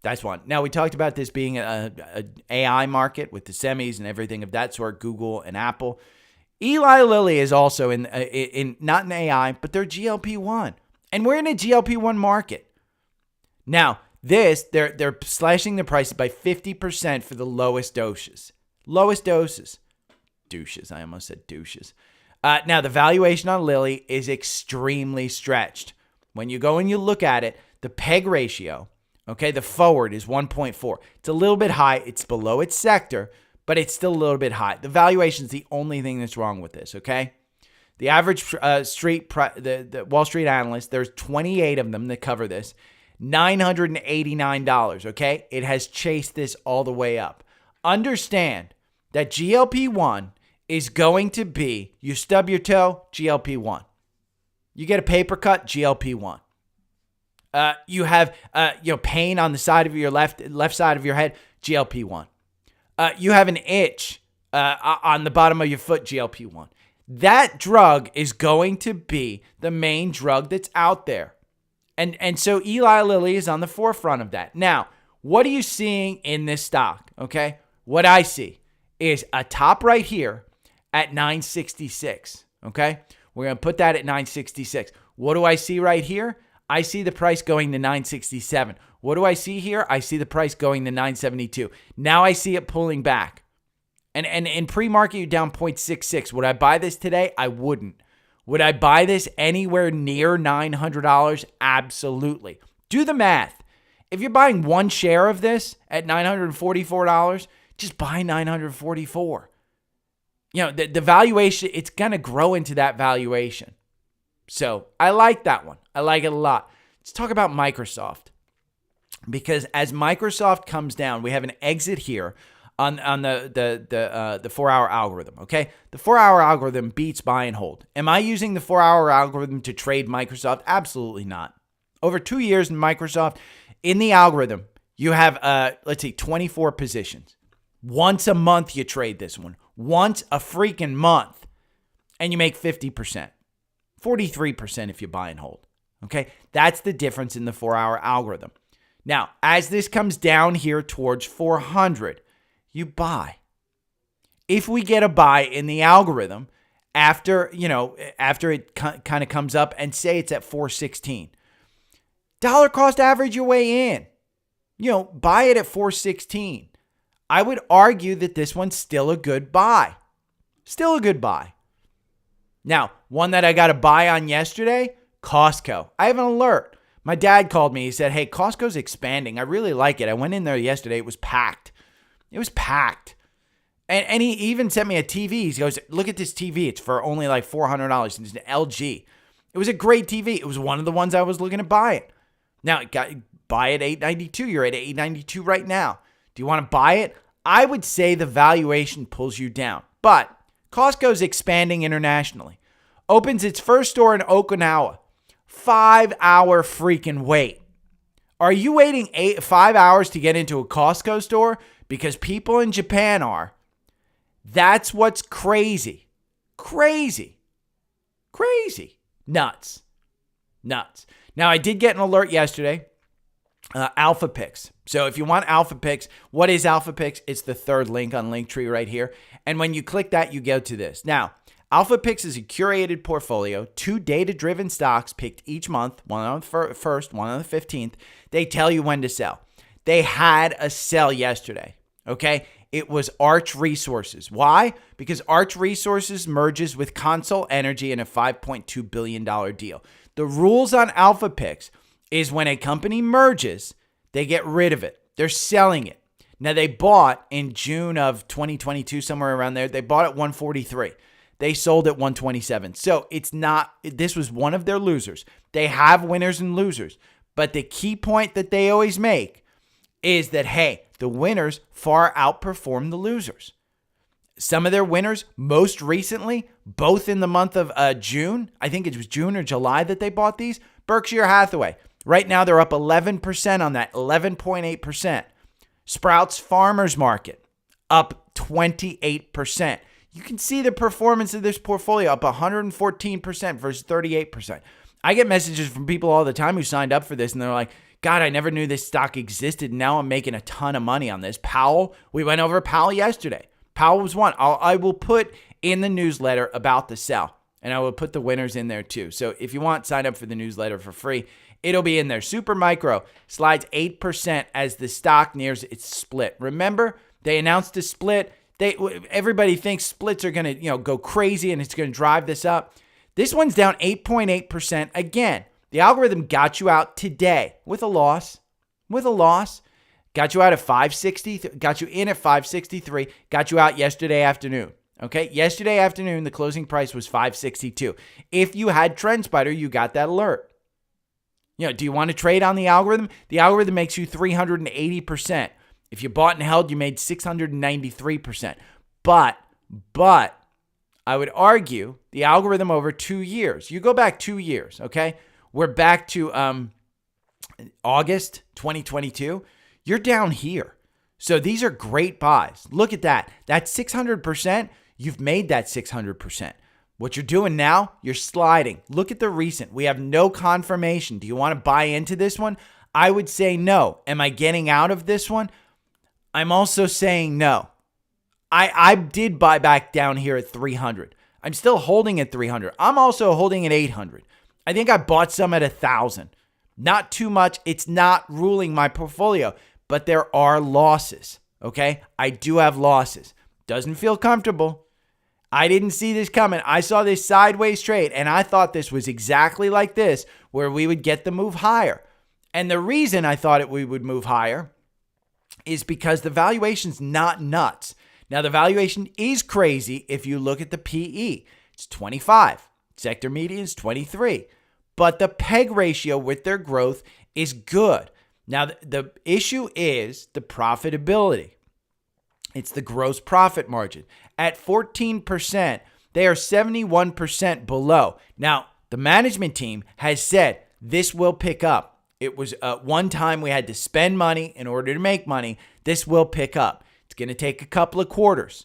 that's one. Now, we talked about this being a AI market with the semis and everything of that sort, Google and Apple. Eli Lilly is also in not in AI, but they're GLP-1. And we're in a GLP-1 market. Now, they're slashing the prices by 50% for the lowest doses. Lowest doses. Douches. I almost said douches. Now, the valuation on Lilly is extremely stretched. When you go and you look at it, the PEG ratio, okay, the forward is 1.4. It's a little bit high. It's below its sector, but it's still a little bit high. The valuation is the only thing that's wrong with this, okay? The average the Wall Street analyst, there's 28 of them that cover this, $989, okay? It has chased this all the way up. Understand that GLP-1 is going to be, you stub your toe, GLP-1. You get a paper cut, GLP-1. You have pain on the side of your left side of your head, GLP-1. You have an itch on the bottom of your foot, GLP-1. That drug is going to be the main drug that's out there. And so Eli Lilly is on the forefront of that. Now, what are you seeing in this stock? Okay? What I see is a top right here at 966. Okay? We're going to put that at 966. What do I see right here? I see the price going to 967. What do I see here? I see the price going to 972. Now I see it pulling back. And in pre-market, you're down 0.66. Would I buy this today? I wouldn't. Would I buy this anywhere near $900? Absolutely. Do the math. If you're buying one share of this at $944, just buy $944. The valuation, it's going to grow into that valuation. So I like that one. I like it a lot. Let's talk about Microsoft. Because as Microsoft comes down, we have an exit here on the 4-hour algorithm, okay? The 4-hour algorithm beats buy and hold. Am I using the 4-hour algorithm to trade Microsoft? Absolutely not. Over 2 years in Microsoft, in the algorithm, you have, 24 positions. Once a month, you trade this one. Once a freaking month. And you make 50%. 43% if you buy and hold, okay? That's the difference in the 4-hour algorithm. Now, as this comes down here towards 400, you buy. If we get a buy in the algorithm after it kind of comes up and say it's at 416, dollar cost average your way in. Buy it at 416. I would argue that this one's still a good buy. Still a good buy. Now, one that I got a buy on yesterday, Costco. I have an alert. My dad called me. He said, hey, Costco's expanding. I really like it. I went in there yesterday. It was packed. It was packed. And he even sent me a TV. He goes, look at this TV. It's for only like $400. It's an LG. It was a great TV. It was one of the ones I was looking to buy it. Now, buy it $892. You're at $892 right now. Do you want to buy it? I would say the valuation pulls you down. But Costco's expanding internationally. Opens its first store in Okinawa. 5-hour freaking wait. Are you waiting 5 hours to get into a Costco store? Because people in Japan are. That's what's crazy. Crazy. Nuts. Now, I did get an alert yesterday. Alpha Picks. So if you want Alpha Picks, what is Alpha Picks? It's the third link on Linktree right here. And when you click that, you go to this. Now, Alpha Picks is a curated portfolio, 2 data-driven stocks picked each month, one on the 1st, one on the 15th. They tell you when to sell. They had a sell yesterday, okay? It was Arch Resources. Why? Because Arch Resources merges with Consol Energy in a $5.2 billion deal. The rules on Alpha Picks is when a company merges, they get rid of it. They're selling it. Now, they bought in June of 2022, somewhere around there, they bought at 143. They sold at 127. So this was one of their losers. They have winners and losers. But the key point that they always make is that, hey, the winners far outperform the losers. Some of their winners, most recently, both in the month of June, I think it was June or July that they bought these, Berkshire Hathaway. Right now, they're up 11% on that, 11.8%. Sprouts Farmers Market, up 28%. You can see the performance of this portfolio up 114% versus 38%. I get messages from people all the time who signed up for this, and they're like, God, I never knew this stock existed. Now I'm making a ton of money on this. Powell, we went over Powell yesterday. Powell was one. I will put in the newsletter about the sell, and I will put the winners in there too. So if you want, sign up for the newsletter for free. It'll be in there. Super Micro slides 8% as the stock nears its split. Remember, they announced a split. Everybody thinks splits are going to, go crazy and it's going to drive this up. This one's down 8.8%. Again, the algorithm got you out today with a loss. Got you out at 560, got you in at 563, got you out yesterday afternoon. Okay, yesterday afternoon, the closing price was 562. If you had Trendspider, you got that alert. Do you want to trade on the algorithm? The algorithm makes you 380%. If you bought and held, you made 693%. But I would argue the algorithm over 2 years. You go back 2 years, okay? We're back to August 2022. You're down here. So these are great buys. Look at that. That's 600%. You've made that 600%. What you're doing now, you're sliding. Look at the recent. We have no confirmation. Do you want to buy into this one? I would say no. Am I getting out of this one? I'm also saying no. I did buy back down here at 300. I'm still holding at 300. I'm also holding at 800. I think I bought some at 1,000. Not too much. It's not ruling my portfolio, but there are losses, okay? I do have losses. Doesn't feel comfortable. I didn't see this coming. I saw this sideways trade, and I thought this was exactly like this, where we would get the move higher. And the reason I thought we would move higher is because the valuation's not nuts. Now, the valuation is crazy if you look at the PE. It's 25. Sector median is 23. But the PEG ratio with their growth is good. Now, the issue is the profitability. It's the gross profit margin. At 14%, they are 71% below. Now, the management team has said this will pick up. It was one time we had to spend money in order to make money. This will pick up. It's going to take a couple of quarters.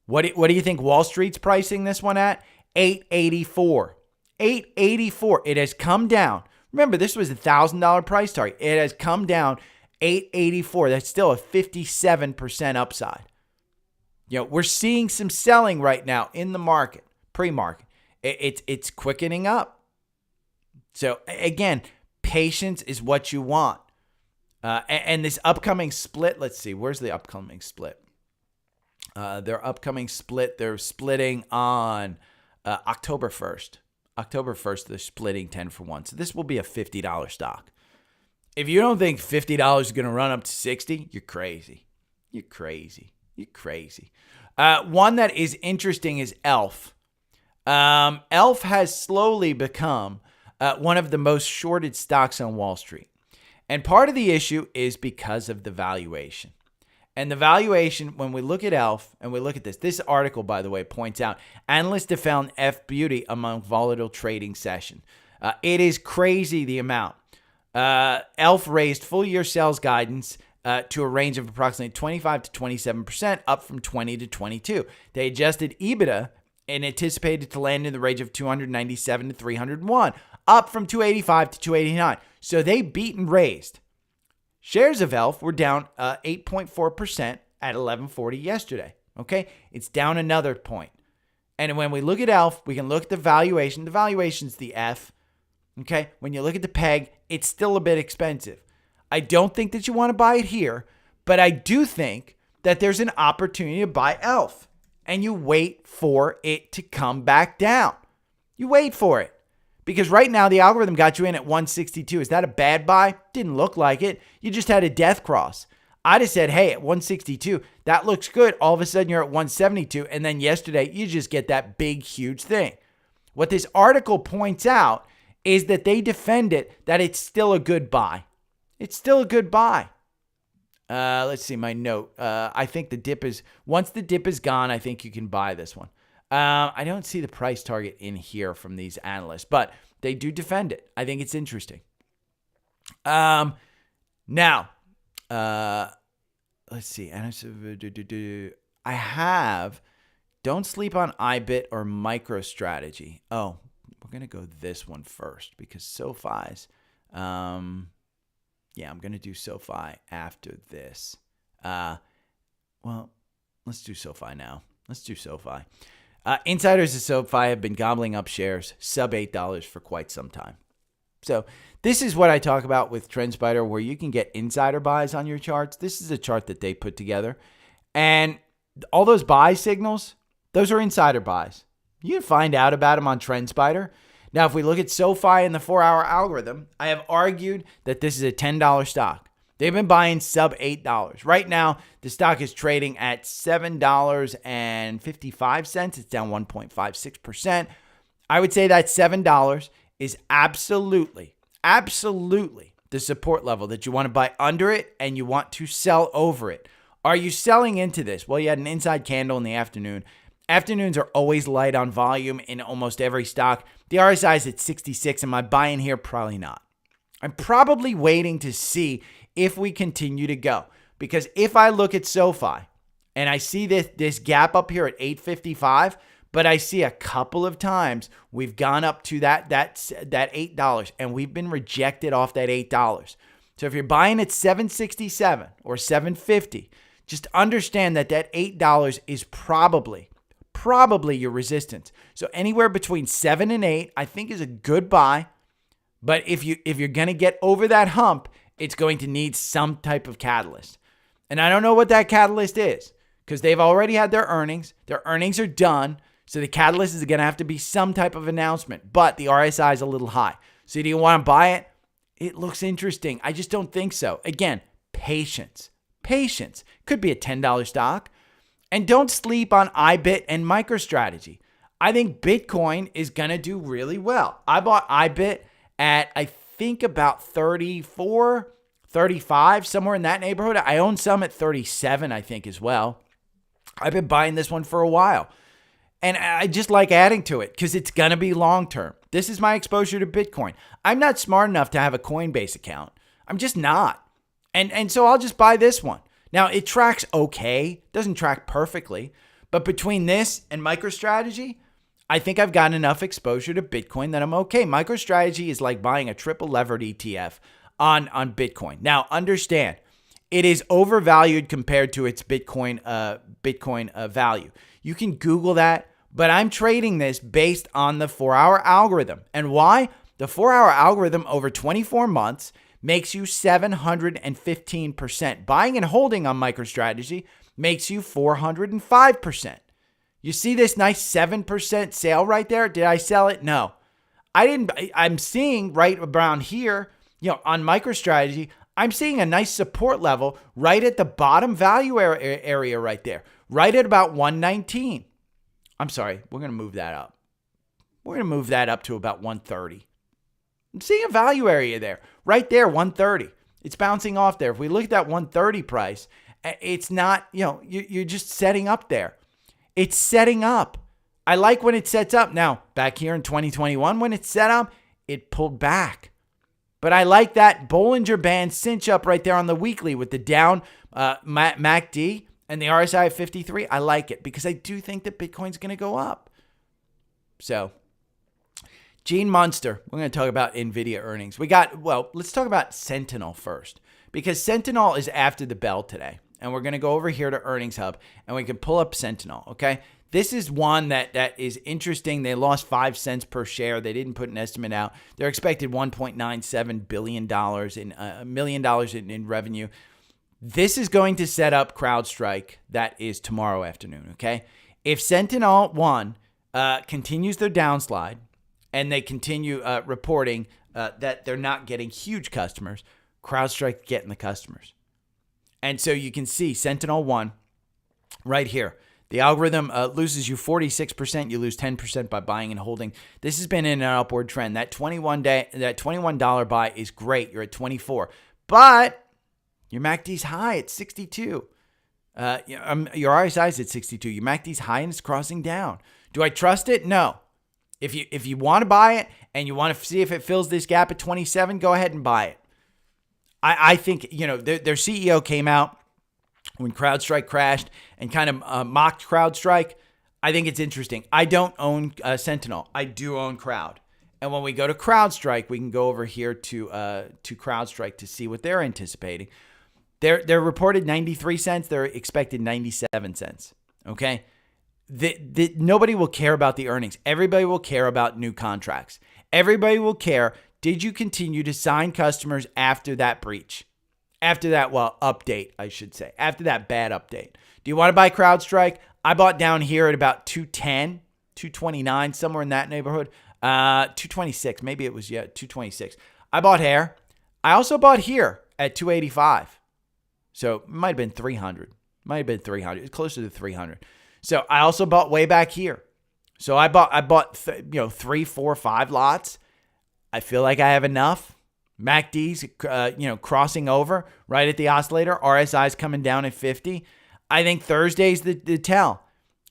What do you think Wall Street's pricing this one at? 884. 884. It has come down. Remember, this was a $1,000 price target. It has come down 884. That's still a 57% upside. We're seeing some selling right now in the market, pre-market. It's quickening up. So again, patience is what you want. And this upcoming split, let's see, where's the upcoming split? Their upcoming split, they're splitting on October 1st. October 1st, they're splitting 10 for 1. So this will be a $50 stock. If you don't think $50 is going to run up to 60, you're crazy. You're crazy. One that is interesting is ELF. ELF has slowly become one of the most shorted stocks on Wall Street. And part of the issue is because of the valuation. And the valuation, when we look at ELF and we look at this article, by the way, points out analysts have found F beauty among volatile trading session. It is crazy the amount. ELF raised full year sales guidance to a range of approximately 25 to 27%, up from 20 to 22. They adjusted EBITDA and anticipated to land in the range of 297 to 301, up from 285 to 289. So they beat and raised. Shares of ELF were down 8.4% at 1140 yesterday. Okay, it's down another point. And when we look at ELF, we can look at the valuation. The valuation's the F. Okay, when you look at the PEG, it's still a bit expensive. I don't think that you want to buy it here, but I do think that there's an opportunity to buy ELF. And you wait for it to come back down. You wait for it. Because right now, the algorithm got you in at 162. Is that a bad buy? Didn't look like it. You just had a death cross. I'd have said, hey, at 162, that looks good. All of a sudden, you're at 172. And then yesterday, you just get that big, huge thing. What this article points out is that they defend it, that it's still a good buy. It's still a good buy. Let's see my note. I think once the dip is gone, I think you can buy this one. I don't see the price target in here from these analysts, but they do defend it. I think it's interesting. Now, let's see. I have, don't sleep on IBIT or MicroStrategy. Oh, we're going to go this one first because SOFI's, yeah, I'm going to do SOFI after this. Well, let's do SOFI now. Let's do SOFI. Insiders of SOFI have been gobbling up shares sub $8 for quite some time. So this is what I talk about with Trendspider, where you can get insider buys on your charts. This is a chart that they put together. And all those buy signals, those are insider buys. You can find out about them on Trendspider. Now, if we look at SOFI in the 4-hour algorithm, I have argued that this is a $10 stock. They've been buying sub $8. Right now, the stock is trading at $7.55. It's down 1.56%. I would say that $7 is absolutely the support level that you want to buy under it and you want to sell over it. Are you selling into this? Well, you had an inside candle in the afternoon. Afternoons are always light on volume in almost every stock. The RSI is at 66. Am I buying here? Probably not. I'm probably waiting to see if we continue to go. Because if I look at SOFI and I see this gap up here at 855, but I see a couple of times we've gone up to that $8 and we've been rejected off that $8. So if you're buying at 767 or 750, just understand that $8 is probably your resistance. So anywhere between 7 and 8, I think is a good buy. But if you're going to get over that hump, it's going to need some type of catalyst. And I don't know what that catalyst is because they've already had their earnings. Their earnings are done. So the catalyst is going to have to be some type of announcement. But the RSI is a little high. So do you want to buy it? It looks interesting. I just don't think so. Again, patience. Patience. Could be a $10 stock. And don't sleep on IBIT and MicroStrategy. I think Bitcoin is going to do really well. I bought IBIT at, I think, about 34, 35, somewhere in that neighborhood. I own some at 37, I think, as well. I've been buying this one for a while. And I just like adding to it because it's going to be long-term. This is my exposure to Bitcoin. I'm not smart enough to have a Coinbase account. I'm just not. And so I'll just buy this one. Now, it tracks okay. Doesn't track perfectly. But between this and MicroStrategy, I think I've gotten enough exposure to Bitcoin that I'm okay. MicroStrategy is like buying a triple levered ETF on Bitcoin. Now, understand, it is overvalued compared to its Bitcoin value. You can Google that, but I'm trading this based on the 4-hour algorithm. And why? The 4-hour algorithm over 24 months makes you 715%. Buying and holding on MicroStrategy makes you 405%. You see this nice 7% sale right there? Did I sell it? No. I didn't. I'm seeing right around here, on MicroStrategy, I'm seeing a nice support level right at the bottom value area right there, right at about 119. I'm sorry, we're going to move that up. We're going to move that up to about 130. I'm seeing a value area there. Right there, 130. It's bouncing off there. If we look at that 130 price, it's not, you're just setting up there. It's setting up. I like when it sets up. Now, back here in 2021, when it set up, it pulled back. But I like that Bollinger Band cinch up right there on the weekly with the down MACD and the RSI at 53. I like it because I do think that Bitcoin's going to go up. So, Gene Munster, we're going to talk about NVIDIA earnings. Let's talk about Sentinel first because Sentinel is after the bell today. And we're going to go over here to Earnings Hub and we can pull up Sentinel, okay? This is one that is interesting. They lost 5 cents per share. They didn't put an estimate out. They're expected $1.97 billion in revenue. This is going to set up CrowdStrike. That is tomorrow afternoon, okay? If Sentinel-1 continues their downslide and they continue reporting that they're not getting huge customers, CrowdStrike getting the customers. And so you can see Sentinel-1 right here. The algorithm loses you 46%. You lose 10% by buying and holding. This has been in an upward trend. That $21 buy is great. You're at 24. But your MACD's high at 62. Your RSI is at 62. Your MACD's high and it's crossing down. Do I trust it? No. If you want to buy it and you want to see if it fills this gap at 27, go ahead and buy it. I think, their CEO came out when CrowdStrike crashed and kind of mocked CrowdStrike. I think it's interesting. I don't own Sentinel. I do own Crowd. And when we go to CrowdStrike, we can go over here to CrowdStrike to see what they're anticipating. They're reported 93 cents. They're expected 97 cents. Okay? Nobody will care about the earnings. Everybody will care about new contracts. Everybody will care. Did you continue to sign customers after that breach? After that, update, I should say. After that bad update. Do you want to buy CrowdStrike? I bought down here at about 210, 229, somewhere in that neighborhood. 226, maybe it was, 226. I bought here. I also bought here at 285. So it might have been 300. It's closer to 300. So I also bought way back here. So I bought 3, 4, 5 lots. I feel like I have enough. MACD's, crossing over right at the oscillator. RSI's coming down at 50. I think Thursday's the tell.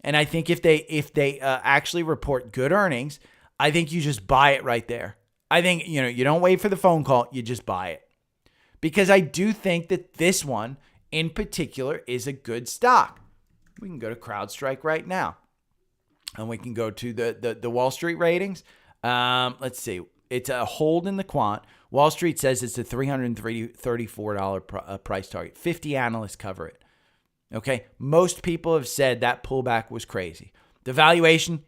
And I think if they actually report good earnings, I think you just buy it right there. I think, you don't wait for the phone call. You just buy it. Because I do think that this one in particular is a good stock. We can go to CrowdStrike right now. And we can go to the Wall Street ratings. Let's see. It's a hold in the quant. Wall Street says it's a $334 price target. 50 analysts cover it. Okay? Most people have said that pullback was crazy. The valuation,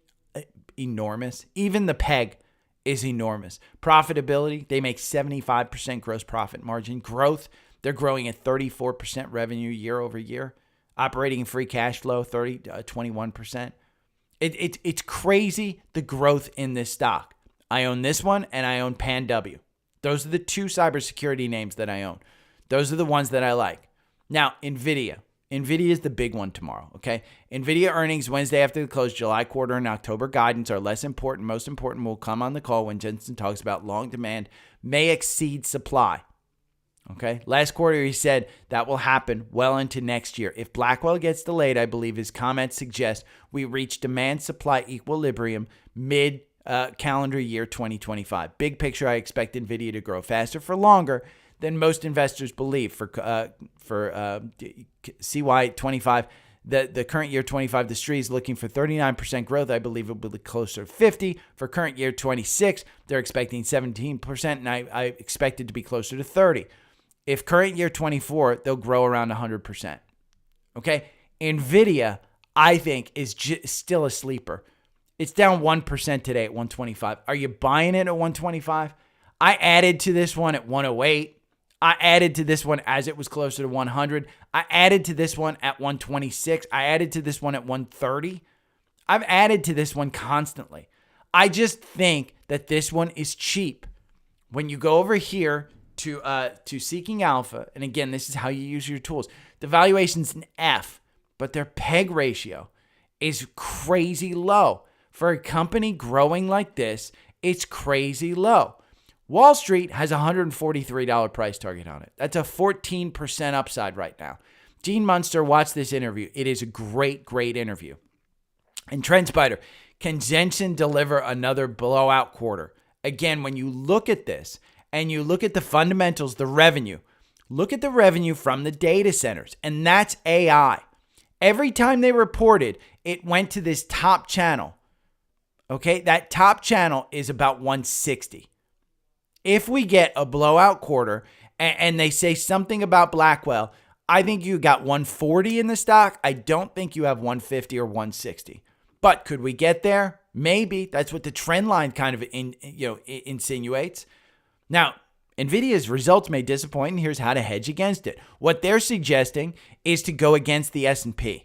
enormous. Even the PEG is enormous. Profitability, they make 75% gross profit margin. Growth, they're growing at 34% revenue year over year. Operating free cash flow, 21%. It's crazy, the growth in this stock. I own this one and I own PanW. Those are the two cybersecurity names that I own. Those are the ones that I like. Now, NVIDIA. NVIDIA is the big one tomorrow, okay? NVIDIA earnings Wednesday after the close, July quarter and October guidance are less important. Most important will come on the call when Jensen talks about long demand may exceed supply. Okay, last quarter he said that will happen well into next year. If Blackwell gets delayed, I believe his comments suggest we reach demand-supply equilibrium mid-calendar year 2025. Big picture, I expect NVIDIA to grow faster for longer than most investors believe. For CY25, the current year 25, the Street is looking for 39% growth. I believe it will be closer to 50. For current year 26, they're expecting 17%, and I expect it to be closer to 30. If current year 24, they'll grow around 100%. Okay? NVIDIA, I think, is still a sleeper. It's down 1% today at 125. Are you buying it at 125? I added to this one at 108. I added to this one as it was closer to 100. I added to this one at 126. I added to this one at 130. I've added to this one constantly. I just think that this one is cheap. When you go over here to Seeking Alpha, and again, this is how you use your tools. The valuation's an F, but their PEG ratio is crazy low. For a company growing like this, it's crazy low. Wall Street has a $143 price target on it. That's a 14% upside right now. Gene Munster, watch this interview. It is a great, great interview. And Trendspider, can Jensen deliver another blowout quarter? Again, when you look at this and you look at the fundamentals, the revenue, look at the revenue from the data centers, and that's AI. Every time they reported, it went to this top channel. Okay, that top channel is about 160. If we get a blowout quarter and they say something about Blackwell, I think you got 140 in the stock. I don't think you have 150 or 160. But could we get there? Maybe. That's what the trend line kind of insinuates. Now, NVIDIA's results may disappoint, and here's how to hedge against it. What they're suggesting is to go against the S&P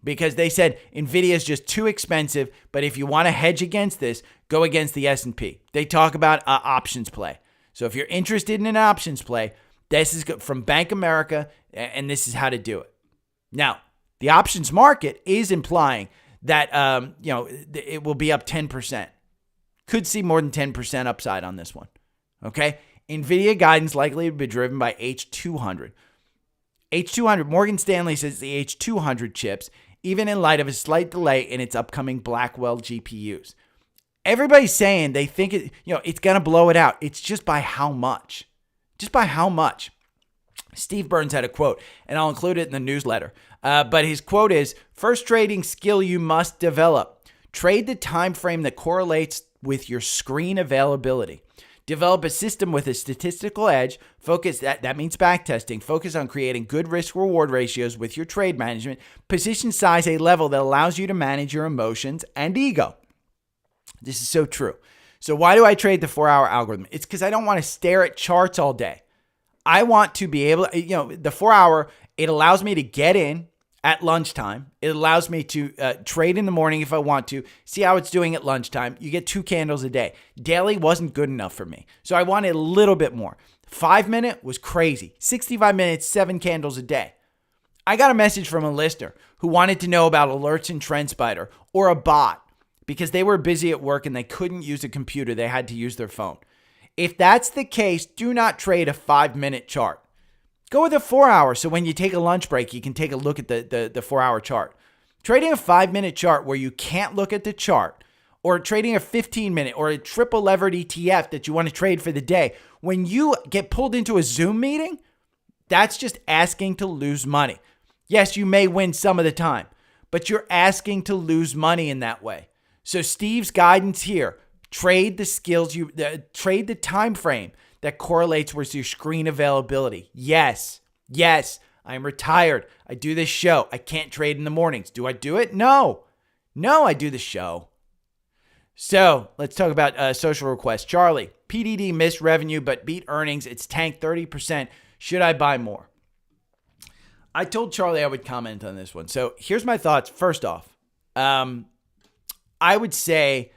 because they said NVIDIA is just too expensive, but if you want to hedge against this, go against the S&P. They talk about options play. So if you're interested in an options play, this is from Bank of America, and this is how to do it. Now, the options market is implying that it will be up 10%. Could see more than 10% upside on this one. Okay? NVIDIA guidance likely to be driven by H200. H200, Morgan Stanley says the H200 chips, even in light of a slight delay in its upcoming Blackwell GPUs. Everybody's saying they think it's going to blow it out. It's just by how much? Just by how much? Steve Burns had a quote, and I'll include it in the newsletter. But his quote is, first trading skill you must develop. Trade the time frame that correlates with your screen availability. Develop a system with a statistical edge. Focus, that means backtesting. Focus on creating good risk-reward ratios with your trade management. Position size a level that allows you to manage your emotions and ego. This is so true. So why do I trade the 4-hour algorithm? It's because I don't want to stare at charts all day. I want to be able, the 4-hour, it allows me to get in at lunchtime. It allows me to trade in the morning if I want to, see how it's doing at lunchtime. You get 2 candles a day. Daily wasn't good enough for me. So I wanted a little bit more. 5-minute was crazy. 65 minutes, 7 candles a day. I got a message from a listener who wanted to know about alerts in Trendspider or a bot because they were busy at work and they couldn't use a computer. They had to use their phone. If that's the case, do not trade a 5-minute chart. Go with a 4-hour so when you take a lunch break, you can take a look at the 4-hour chart. Trading a 5-minute chart where you can't look at the chart, or trading a 15-minute or a triple levered ETF that you want to trade for the day, when you get pulled into a Zoom meeting, that's just asking to lose money. Yes, you may win some of the time, but you're asking to lose money in that way. So Steve's guidance here, trade the skills trade the time frame that correlates with your screen availability. Yes, I'm retired. I do this show. I can't trade in the mornings. Do I do it? No, I do the show. So let's talk about social requests. Charlie, PDD missed revenue but beat earnings. It's tanked 30%. Should I buy more? I told Charlie I would comment on this one. So here's my thoughts. First off, I would say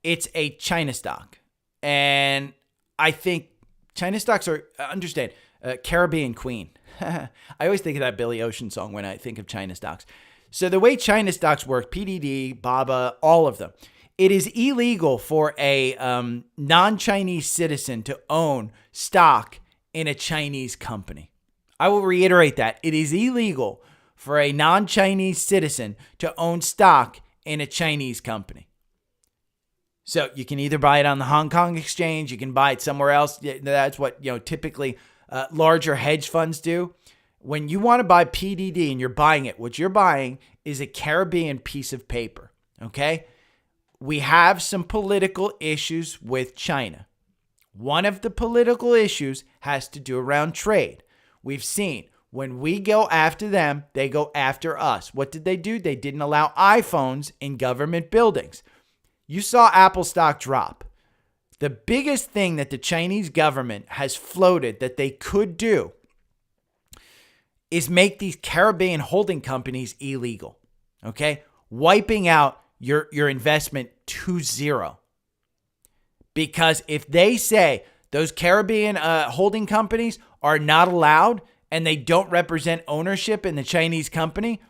it's a China stock. And I think China stocks are, understand, Caribbean Queen. I always think of that Billy Ocean song when I think of China stocks. So the way China stocks work, PDD, BABA, all of them, it is illegal for a non-Chinese citizen to own stock in a Chinese company. I will reiterate that. It is illegal for a non-Chinese citizen to own stock in a Chinese company. So you can either buy it on the Hong Kong exchange, you can buy it somewhere else. That's what typically larger hedge funds do. When you want to buy PDD and you're buying it, what you're buying is a Caribbean piece of paper. Okay, we have some political issues with China. One of the political issues has to do around trade. We've seen when we go after them, they go after us. What did they do? They didn't allow iPhones in government buildings. You saw Apple stock drop. The biggest thing that the Chinese government has floated that they could do is make these Caribbean holding companies illegal. Okay? Wiping out your investment to zero. Because if they say those Caribbean holding companies are not allowed and they don't represent ownership in the Chinese company,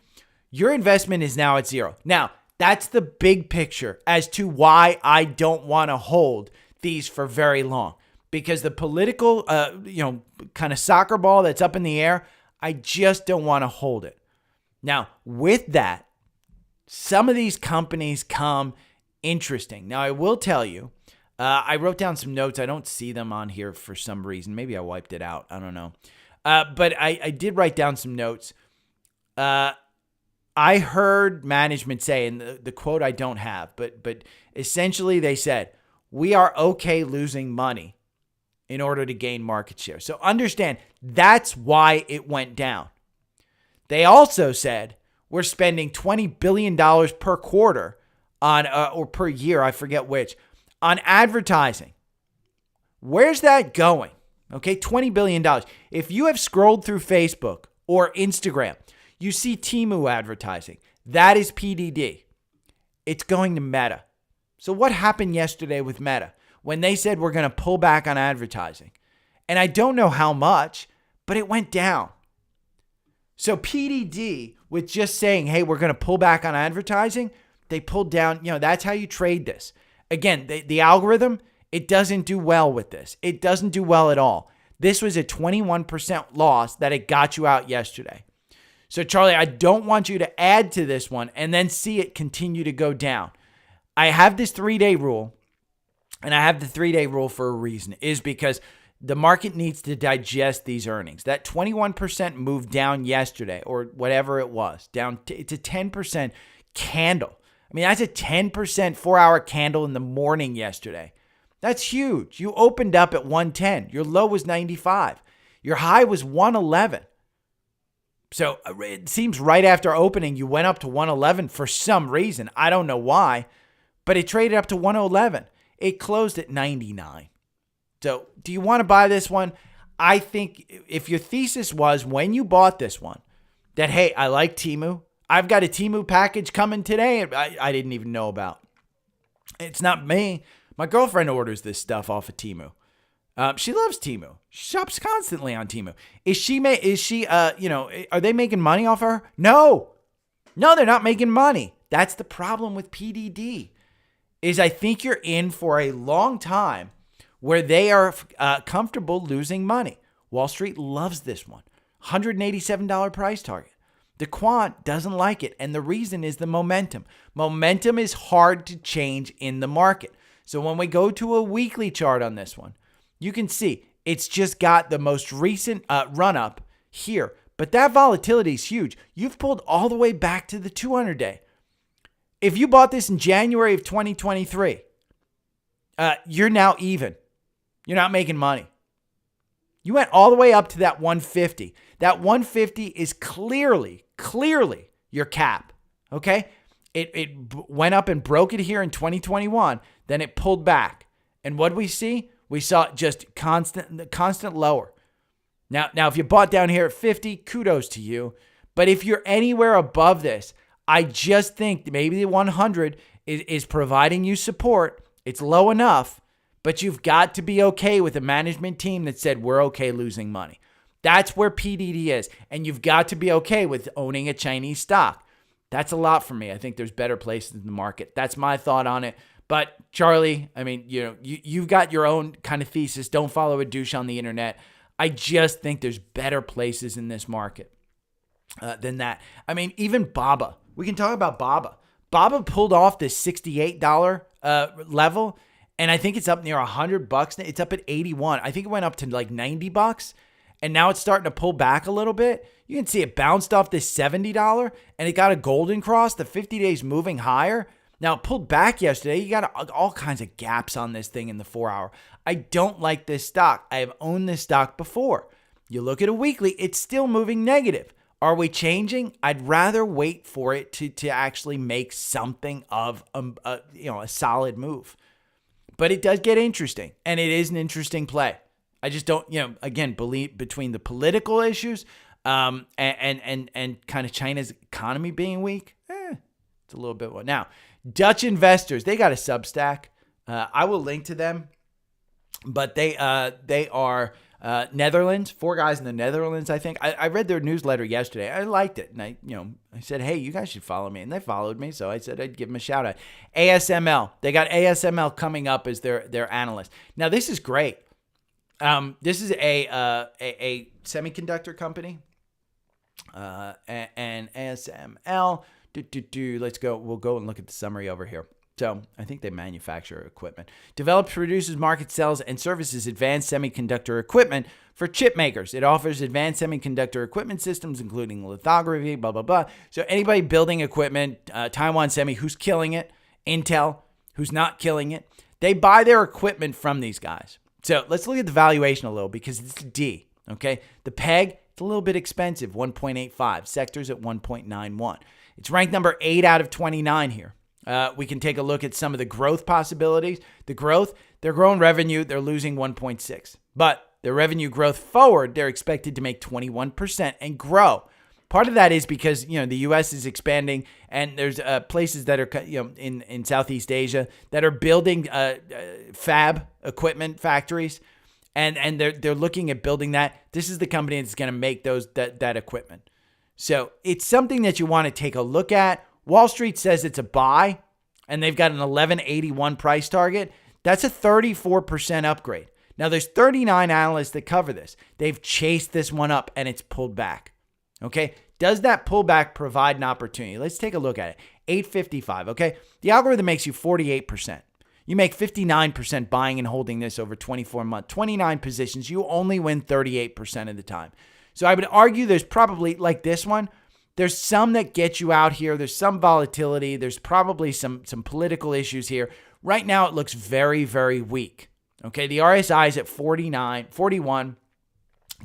your investment is now at zero. Now, That's the big picture as to why I don't want to hold these for very long. Because the political, kind of soccer ball that's up in the air, I just don't want to hold it. Now, with that, some of these companies come interesting. Now, I will tell you, I wrote down some notes. I don't see them on here for some reason. Maybe I wiped it out. I don't know. But I did write down some notes. I heard management say, and the quote I don't have, but essentially they said, we are okay losing money in order to gain market share. So understand, that's why it went down. They also said, we're spending $20 billion per quarter on, or per year, I forget which, on advertising. Where's that going? Okay, $20 billion. If you have scrolled through Facebook or Instagram, you see TMUS advertising. That is PDD. It's going to Meta. So what happened yesterday with Meta when they said we're going to pull back on advertising? And I don't know how much, but it went down. So PDD, with just saying, hey, we're going to pull back on advertising, they pulled down. That's how you trade this. Again, the algorithm, it doesn't do well with this. It doesn't do well at all. This was a 21% loss that it got you out yesterday. So Charlie, I don't want you to add to this one and then see it continue to go down. I have this 3-day rule, and I have the 3-day rule for a reason, is because the market needs to digest these earnings. That 21% move down yesterday, or whatever it was, down it's a 10% candle. I mean, that's a 10% 4-hour candle in the morning yesterday. That's huge. You opened up at 110. Your low was 95. Your high was 111. So it seems right after opening, you went up to 111 for some reason. I don't know why, but it traded up to 111. It closed at 99. So do you want to buy this one? I think if your thesis was when you bought this one that, hey, I like Temu. I've got a Temu package coming today I didn't even know about. It's not me. My girlfriend orders this stuff off of Temu. She loves Temu. She shops constantly on Temu. Are they making money off her? No, they're not making money. That's the problem with PDD, is I think you're in for a long time where they are comfortable losing money. Wall Street loves this one. $187 price target. The quant doesn't like it, and the reason is the momentum. Momentum is hard to change in the market. So when we go to a weekly chart on this one, you can see it's just got the most recent run up here. But that volatility is huge. You've pulled all the way back to the 200-day. If you bought this in January of 2023, you're now even. You're not making money. You went all the way up to that 150. That 150 is clearly your cap, okay? It went up and broke it here in 2021. Then it pulled back. And what we see? We saw just constant lower. Now, if you bought down here at 50, kudos to you. But if you're anywhere above this, I just think maybe the 100 is providing you support. It's low enough, but you've got to be okay with a management team that said, we're okay losing money. That's where PDD is. And you've got to be okay with owning a Chinese stock. That's a lot for me. I think there's better places in the market. That's my thought on it. But Charlie, I mean, you've got your own kind of thesis. Don't follow a douche on the internet. I just think there's better places in this market than that. I mean, even BABA. We can talk about BABA. BABA pulled off this $68 level, and I think it's up near $100. It's up at 81. I think it went up to like $90, and now it's starting to pull back a little bit. You can see it bounced off this $70, and it got a golden cross. The 50 days moving higher. Now, it pulled back yesterday. You got all kinds of gaps on this thing in the 4-hour. I don't like this stock. I have owned this stock before. You look at a weekly, it's still moving negative. Are we changing? I'd rather wait for it to actually make something of a solid move. But it does get interesting, and it is an interesting play. I just don't, again, believe between the political issues and kind of China's economy being weak, it's a little bit more. Now, Dutch investors, they got a Substack. I will link to them, but they are Netherlands, 4 guys in the Netherlands, I think. I read their newsletter yesterday. I liked it. And I said, hey, you guys should follow me. And they followed me. So I said I'd give them a shout out. ASML. They got ASML coming up as their analyst. Now, this is great. This is a semiconductor company. And ASML. Let's go. We'll go and look at the summary over here. So I think they manufacture equipment. Develops, produces, markets, sells, and services advanced semiconductor equipment for chip makers. It offers advanced semiconductor equipment systems, including lithography, blah, blah, blah. So anybody building equipment, Taiwan Semi, who's killing it, Intel, who's not killing it, they buy their equipment from these guys. So let's look at the valuation a little because it's a D, okay? The PEG, it's a little bit expensive, 1.85. Sector's at 1.91. It's ranked number 8 out of 29 here. We can take a look at some of the growth possibilities. The growth, they're growing revenue. They're losing 1.6. But their revenue growth forward, they're expected to make 21% and grow. Part of that is because, the U.S. is expanding and there's places that are, in Southeast Asia that are building fab equipment factories. And they're looking at building that. This is the company that's going to make that equipment. So it's something that you want to take a look at. Wall Street says it's a buy, and they've got an 1181 price target. That's a 34% upgrade. Now, there's 39 analysts that cover this. They've chased this one up, and it's pulled back. Okay? Does that pullback provide an opportunity? Let's take a look at it. 855, okay? The algorithm makes you 48%. You make 59% buying and holding this over 24 months. 29 positions. You only win 38% of the time. So I would argue there's probably, like this one, there's some that get you out here. There's some volatility. There's probably some political issues here. Right now, it looks very, very weak. Okay, the RSI is at 41.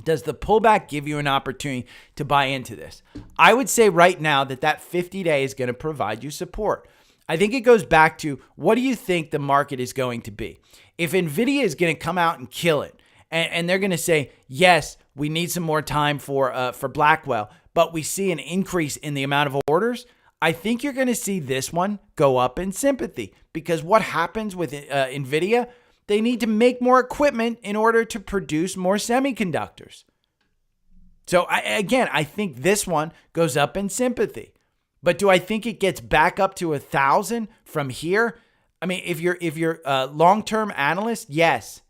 Does the pullback give you an opportunity to buy into this? I would say right now that 50-day is going to provide you support. I think it goes back to, what do you think the market is going to be? If NVIDIA is going to come out and kill it, and they're going to say, yes, we need some more time for Blackwell, but we see an increase in the amount of orders, I think you're going to see this one go up in sympathy. Because what happens with NVIDIA, they need to make more equipment in order to produce more semiconductors. So I think this one goes up in sympathy. But do I think it gets back up to 1,000 from here? I mean, if you're a long-term analyst, yes.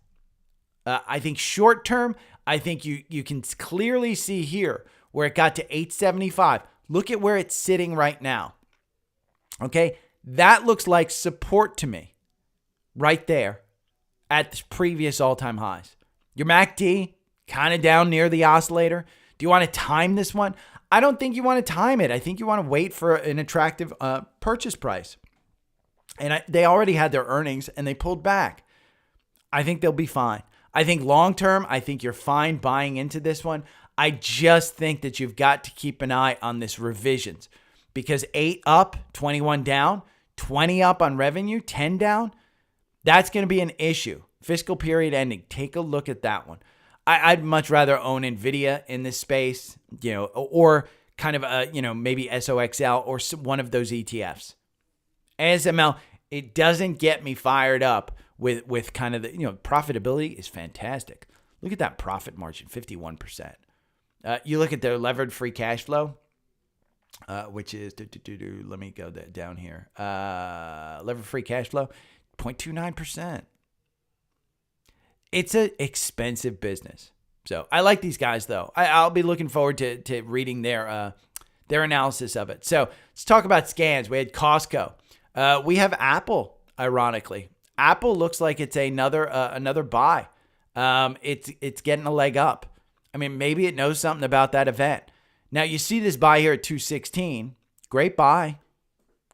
I think short-term, I think you can clearly see here where it got to 875. Look at where it's sitting right now. Okay, that looks like support to me right there at the previous all-time highs. Your MACD, kind of down near the oscillator. Do you want to time this one? I don't think you want to time it. I think you want to wait for an attractive purchase price. And they already had their earnings and they pulled back. I think they'll be fine. I think long-term, I think you're fine buying into this one. I just think that you've got to keep an eye on this revisions because 8 up, 21 down, 20 up on revenue, 10 down, that's going to be an issue. Fiscal period ending. Take a look at that one. I'd much rather own NVIDIA in this space, or kind of maybe SOXL or one of those ETFs. ASML, it doesn't get me fired up with kind of the, profitability is fantastic. Look at that profit margin, 51%. You look at their levered free cash flow, which is, let me go down here. Levered free cash flow, 0.29%. It's an expensive business. So I like these guys, though. I'll be looking forward to reading their analysis of it. So let's talk about scans. We had Costco. We have Apple, ironically. Apple looks like it's another buy. It's getting a leg up. I mean, maybe it knows something about that event. Now, you see this buy here at 216. Great buy.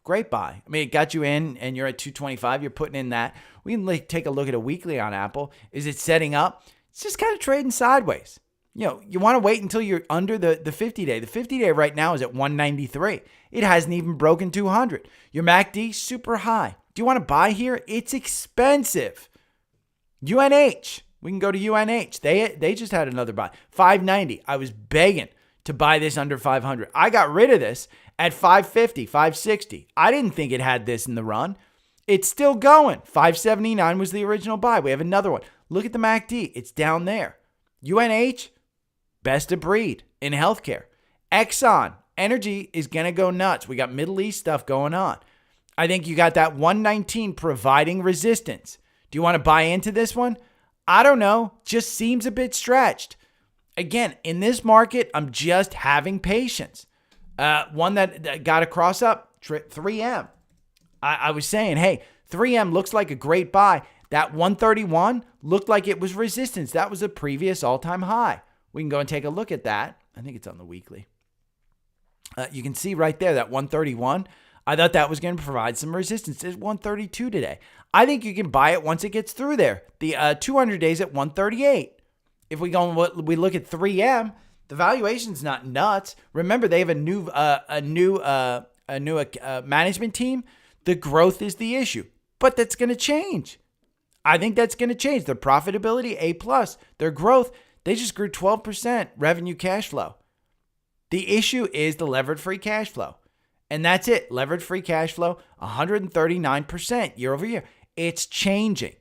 Great buy. I mean, it got you in and you're at 225. You're putting in that. We can take a look at a weekly on Apple. Is it setting up? It's just kind of trading sideways. You want to wait until you're under the 50-day. The 50-day right now is at 193. It hasn't even broken 200. Your MACD, super high. Do you want to buy here? It's expensive. UNH. We can go to UNH. They just had another buy. 590. I was begging to buy this under 500. I got rid of this at 550, 560. I didn't think it had this in the run. It's still going. 579 was the original buy. We have another one. Look at the MACD. It's down there. UNH, best of breed in healthcare. Exxon, energy is going to go nuts. We got Middle East stuff going on. I think you got that 119 providing resistance. Do you want to buy into this one? I don't know. Just seems a bit stretched. Again, in this market, I'm just having patience. One that got a cross up, 3M. I was saying, hey, 3M looks like a great buy. That 131 looked like it was resistance. That was a previous all-time high. We can go and take a look at that. I think it's on the weekly. You can see right there that 131. I thought that was going to provide some resistance. It's 132 today. I think you can buy it once it gets through there. The 200 days at 138. If we go and we look at 3M, the valuation's not nuts. Remember, they have a new management team. The growth is the issue, but that's going to change. I think that's going to change. Their profitability, A+, their growth, they just grew 12% revenue cash flow. The issue is the levered free cash flow. And that's it. Levered free cash flow, 139% year over year. It's changing.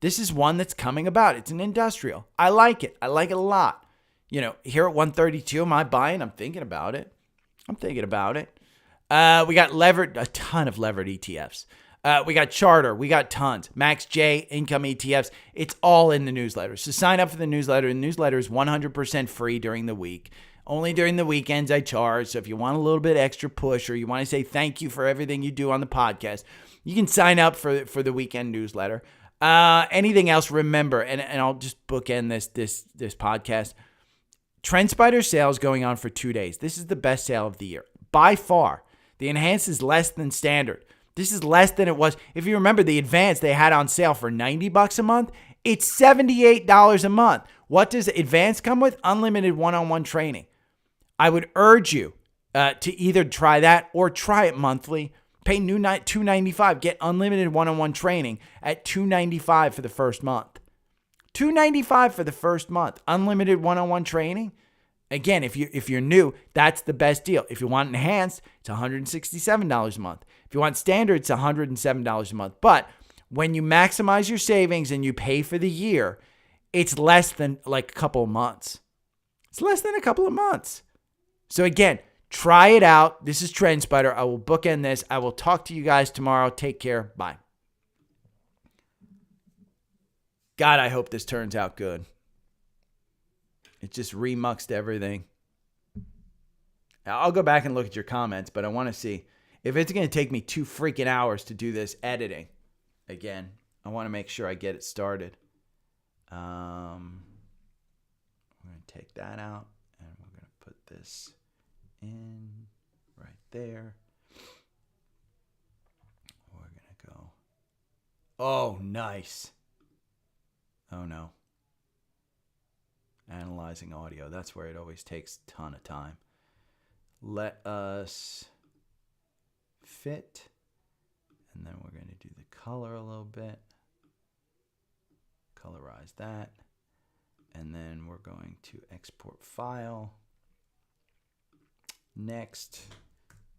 This is one that's coming about. It's an industrial. I like it. I like it a lot. You know, here at 132, am I buying? I'm thinking about it. We got a ton of levered ETFs. We got Charter. We got tons. Max J income ETFs. It's all in the newsletter. So sign up for the newsletter. The newsletter is 100% free during the week. Only during the weekends I charge. So if you want a little bit extra push or you want to say thank you for everything you do on the podcast, you can sign up for the weekend newsletter. Anything else, remember, and I'll just bookend this podcast. Trendspider sales going on for 2 days. This is the best sale of the year. By far. The enhanced is less than standard. This is less than it was. If you remember the advanced they had on sale for $90 a month, it's $78 a month. What does advanced come with? Unlimited one-on-one training. I would urge you to either try that or try it monthly. Pay $295. Get unlimited one-on-one training at $295 for the first month. $295 for the first month. Unlimited one-on-one training. Again, if you're new, that's the best deal. If you want enhanced, it's $167 a month. If you want standard, it's $107 a month. But when you maximize your savings and you pay for the year, it's less than like a couple of months. It's less than a couple of months. So again, try it out. This is Trendspider. I will bookend this. I will talk to you guys tomorrow. Take care. Bye. God, I hope this turns out good. It just remuxed everything. I'll go back and look at your comments, but I want to see if it's going to take me 2 freaking hours to do this editing. Again, I want to make sure I get it started. I'm going to take that out, and we're going to put this in right there. We're going to go. Oh, nice. Oh, no. Analyzing audio. That's where it always takes a ton of time. Let us fit. And then we're going to do the color a little bit. Colorize that. And then we're going to export file. Next.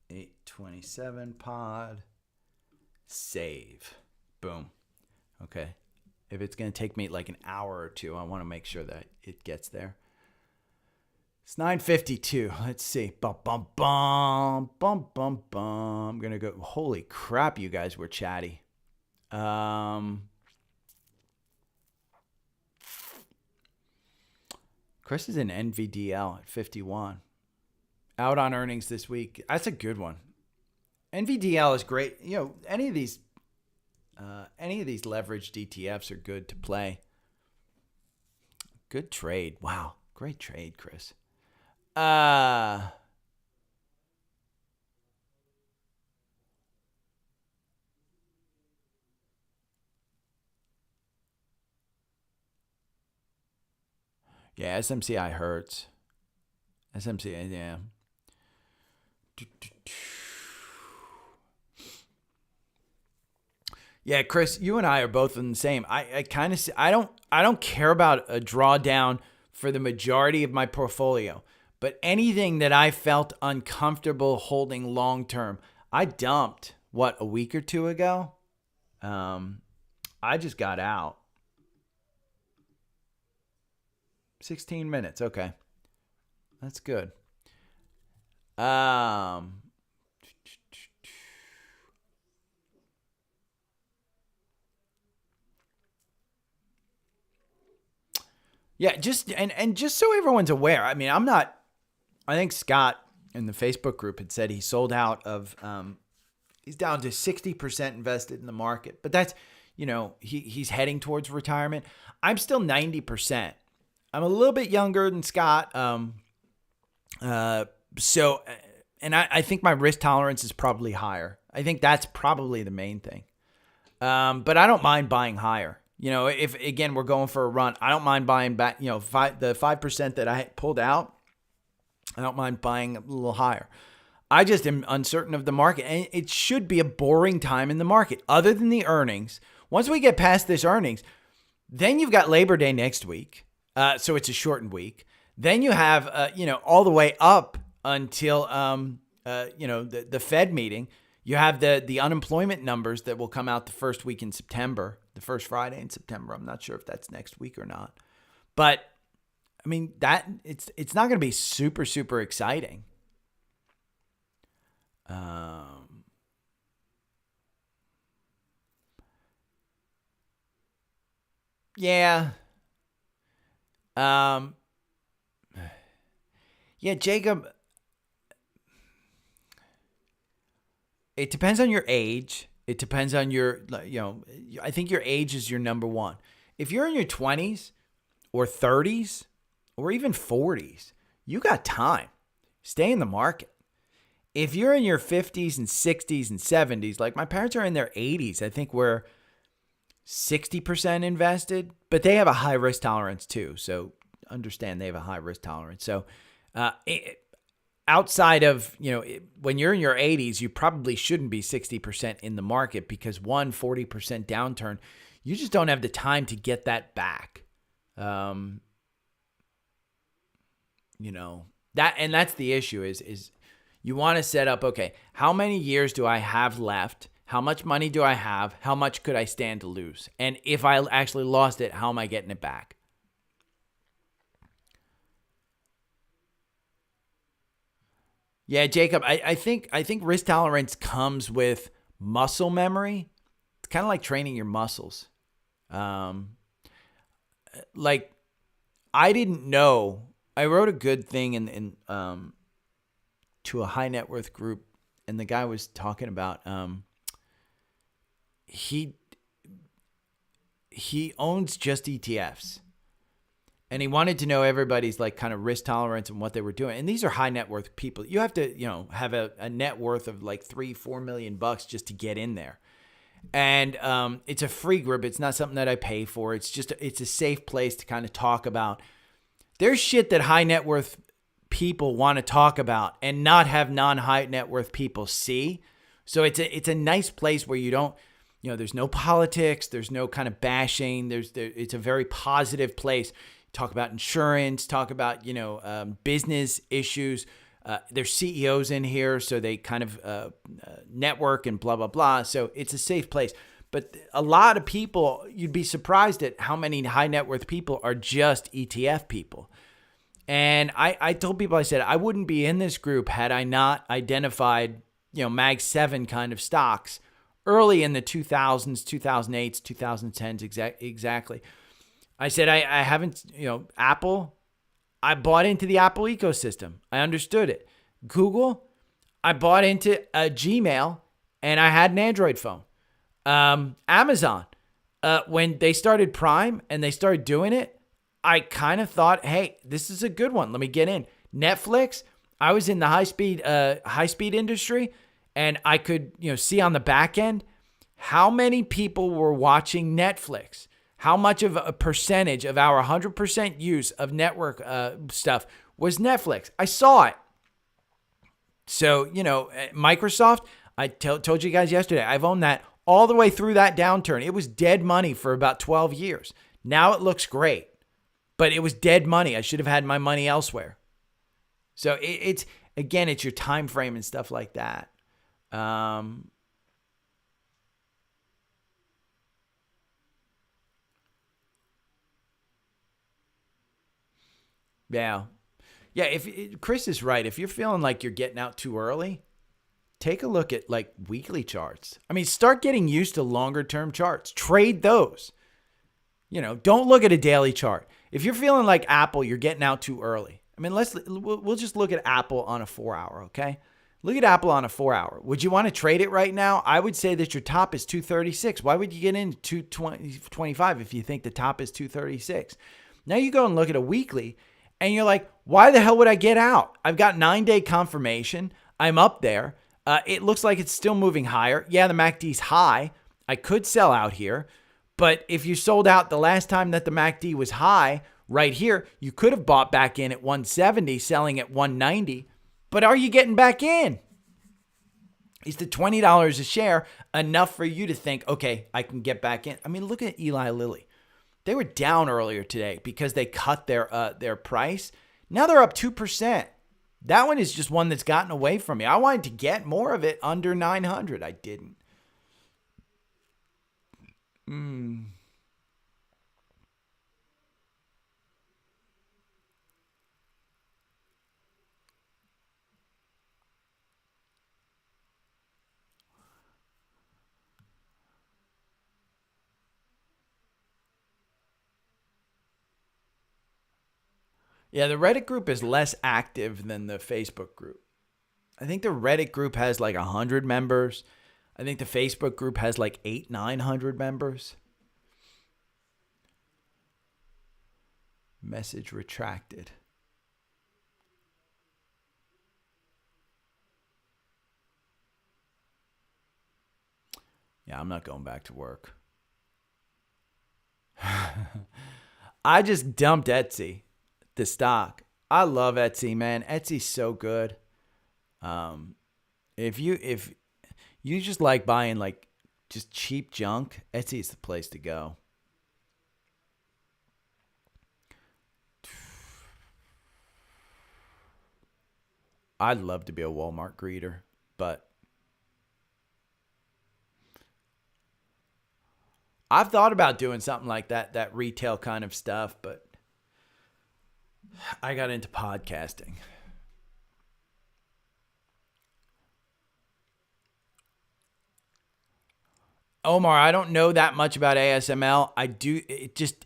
827 pod. Save. Boom. Okay. If it's going to take me like an hour or two, I want to make sure that it gets there. It's 9:52. Let's see. Bum, bum, bum, bum, bum, bum. I'm going to go. Holy crap, you guys were chatty. Chris is in NVDL at 51. Out on earnings this week. That's a good one. NVDL is great. You know, any of these leveraged ETFs are good to play. Good trade. Wow. Great trade, Chris. Yeah, SMCI hurts. SMCI, yeah. Yeah, Chris, you and I are both in the same. I kind of I don't care about a drawdown for the majority of my portfolio, but anything that I felt uncomfortable holding long term, I dumped a week or two ago. I just got out. 16 minutes. Okay. That's good. Yeah, just and just so everyone's aware. I mean, I think Scott in the Facebook group had said he sold out of he's down to 60% invested in the market. But that's, he's heading towards retirement. I'm still 90%. I'm a little bit younger than Scott. So, and I think my risk tolerance is probably higher. I think that's probably the main thing. But I don't mind buying higher. If again we're going for a run, I don't mind buying back. The 5% that I pulled out, I don't mind buying a little higher. I just am uncertain of the market, and it should be a boring time in the market. Other than the earnings, once we get past this earnings, then you've got Labor Day next week, so it's a shortened week. Then you have all the way up until the Fed meeting. You have the unemployment numbers that will come out the first week in September, the first Friday in September. I'm not sure if that's next week or not. But I mean, that it's not going to be super, super exciting. Yeah. Yeah, Jacob, it depends on your age. It depends on your, I think your age is your number one. If you're in your 20s or 30s or even 40s, you got time. Stay in the market. If you're in your 50s and 60s and 70s, like my parents are in their 80s, I think we're 60% invested, but they have a high risk tolerance too. So understand they have a high risk tolerance. So outside of, when you're in your 80s, you probably shouldn't be 60% in the market because 40% downturn, you just don't have the time to get that back. That's the issue is you want to set up, okay, how many years do I have left? How much money do I have? How much could I stand to lose? And if I actually lost it, how am I getting it back? Yeah, Jacob, I think risk tolerance comes with muscle memory. It's kind of like training your muscles. Like I didn't know. I wrote a good thing in to a high net worth group, and the guy was talking about he owns just ETFs. And he wanted to know everybody's like kind of risk tolerance and what they were doing. And these are high net worth people. You have to, have a net worth of like $3-4 million just to get in there. And it's a free group. It's not something that I pay for. It's just, it's a safe place to kind of talk about. There's shit that high net worth people want to talk about and not have non-high net worth people see. So it's a nice place where you don't, there's no politics. There's no kind of bashing. It's a very positive place. Talk about insurance, talk about, business issues. There's CEOs in here, so they kind of network and blah, blah, blah. So it's a safe place. But a lot of people, you'd be surprised at how many high net worth people are just ETF people. And I told people, I said, I wouldn't be in this group had I not identified, Mag 7 kind of stocks early in the 2000s, 2008s, 2010s, exactly. I said, I haven't, Apple, I bought into the Apple ecosystem. I understood it. Google, I bought into Gmail and I had an Android phone. Amazon, when they started Prime and they started doing it, I kind of thought, hey, this is a good one. Let me get in. Netflix, I was in the high speed industry, and I could, see on the back end how many people were watching Netflix. How much of a percentage of our 100% use of network stuff was Netflix? I saw it. So, Microsoft, I told you guys yesterday, I've owned that all the way through that downturn. It was dead money for about 12 years. Now it looks great, but it was dead money. I should have had my money elsewhere. So it's your time frame and stuff like that. Yeah. Yeah, Chris is right. If you're feeling like you're getting out too early, take a look at like weekly charts. I mean, start getting used to longer term charts. Trade those. Don't look at a daily chart. If you're feeling like Apple, you're getting out too early. I mean, we'll just look at Apple on a 4-hour, okay? Look at Apple on a 4-hour. Would you want to trade it right now? I would say that your top is 236. Why would you get in 225 if you think the top is 236? Now you go and look at a weekly and you're like, why the hell would I get out? I've got 9-day confirmation. I'm up there. It looks like it's still moving higher. Yeah, the MACD's high. I could sell out here. But if you sold out the last time that the MACD was high right here, you could have bought back in at 170, selling at 190. But are you getting back in? Is the $20 a share enough for you to think, okay, I can get back in? I mean, look at Eli Lilly. They were down earlier today because they cut their price. Now they're up 2%. That one is just one that's gotten away from me. I wanted to get more of it under 900. I didn't. Yeah, the Reddit group is less active than the Facebook group. I think the Reddit group has like 100 members. I think the Facebook group has like 900 members. Message retracted. Yeah, I'm not going back to work. I just dumped Etsy, the stock. I love Etsy, man. Etsy's so good. If you just like buying like just cheap junk, Etsy is the place to go. I'd love to be a Walmart greeter, but I've thought about doing something like that retail kind of stuff, but I got into podcasting. Omar, I don't know that much about ASML.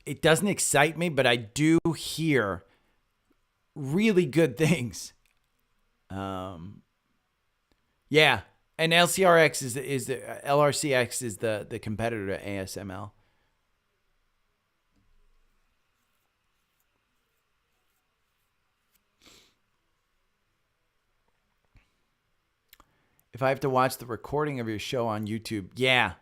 It doesn't excite me, but I do hear really good things. Yeah, and LCRX is the LRCX is the competitor to ASML. If I have to watch the recording of your show on YouTube, yeah.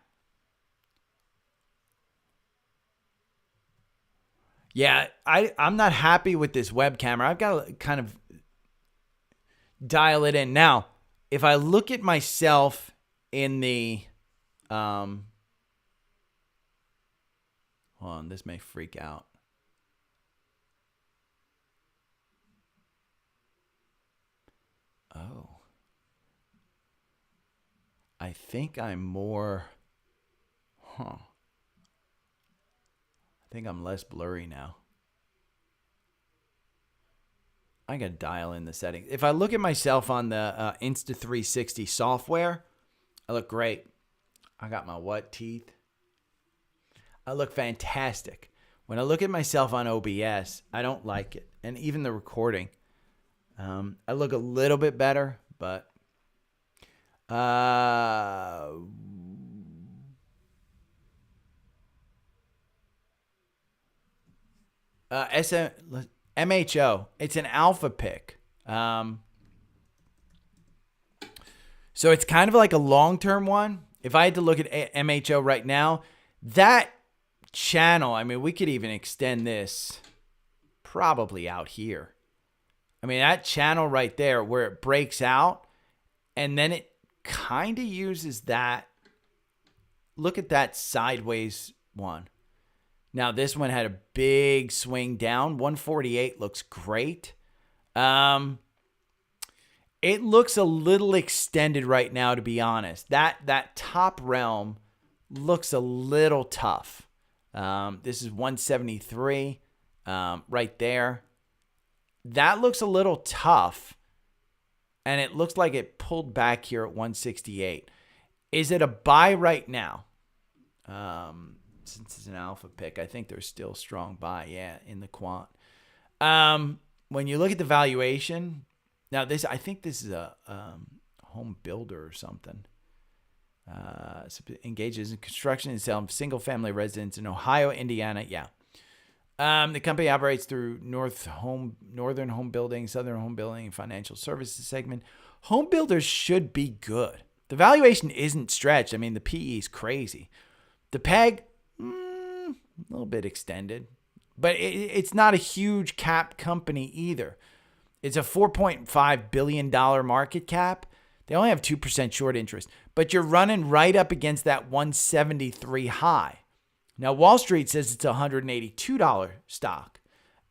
Yeah, I'm not happy with this web camera. I've got to kind of dial it in. Now, if I look at myself in the hold on, this may freak out. Oh. I think I'm more I think I'm less blurry now. I got to dial in the settings. If I look at myself on the Insta360 software, I look great. I got my what teeth? I look fantastic. When I look at myself on OBS, I don't like it. And even the recording. I look a little bit better, but MHO. It's an alpha pick. So it's kind of like a long-term one. If I had to look at MHO right now, that channel, I mean, we could even extend this probably out here. I mean, that channel right there where it breaks out and then it kind of uses that. Look at that sideways one. Now, this one had a big swing down. 148 looks great. It looks a little extended right now, to be honest. That top realm looks a little tough. This is 173 right there. that looks a little tough. And it looks like it pulled back here at 168. Is it a buy right now? Since it's an alpha pick, I think there's still strong buy, in the quant. When you look at the valuation, now I think this is a home builder or something. Engages in construction and sale of single-family residence in Ohio, Indiana. The company operates through Northern Home Building, Southern Home Building, and Financial Services segment. Home builders should be good. The valuation isn't stretched. I mean, the PE is crazy. The PEG, a little bit extended. But it's not a huge cap company either. It's a $4.5 billion market cap. They only have 2% short interest. But you're running right up against that 173 high. Now, Wall Street says it's a $182 stock.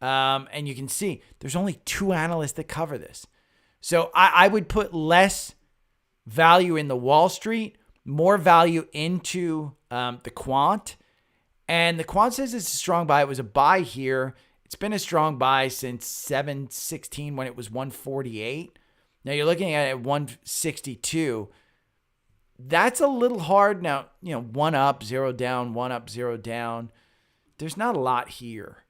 And you can see there's only 2 analysts that cover this. So I would put less value in the Wall Street, more value into the quant. And the quant says it's a strong buy. It was a buy here. It's been a strong buy since 7/16 when it was 148. Now you're looking at it at 162. That's a little hard. Now, 1 up, 0 down, 1 up, 0 down. There's not a lot here.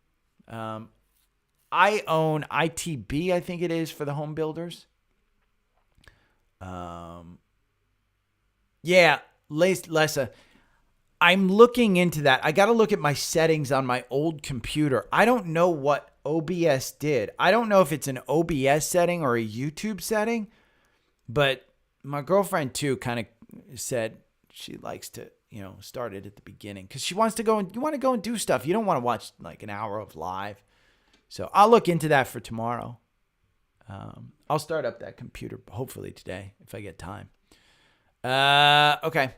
I own ITB, I think it is, for the home builders. LICY. I'm looking into that. I got to look at my settings on my old computer. I don't know what OBS did. I don't know if it's an OBS setting or a YouTube setting, but my girlfriend too kind of said she likes to, start it at the beginning because she wants to go and you want to go and do stuff. You don't want to watch like an hour of live. So I'll look into that for tomorrow. I'll start up that computer hopefully today if I get time. Okay.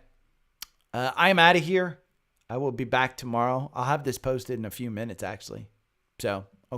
I am out of here. I will be back tomorrow. I'll have this posted in a few minutes, actually. So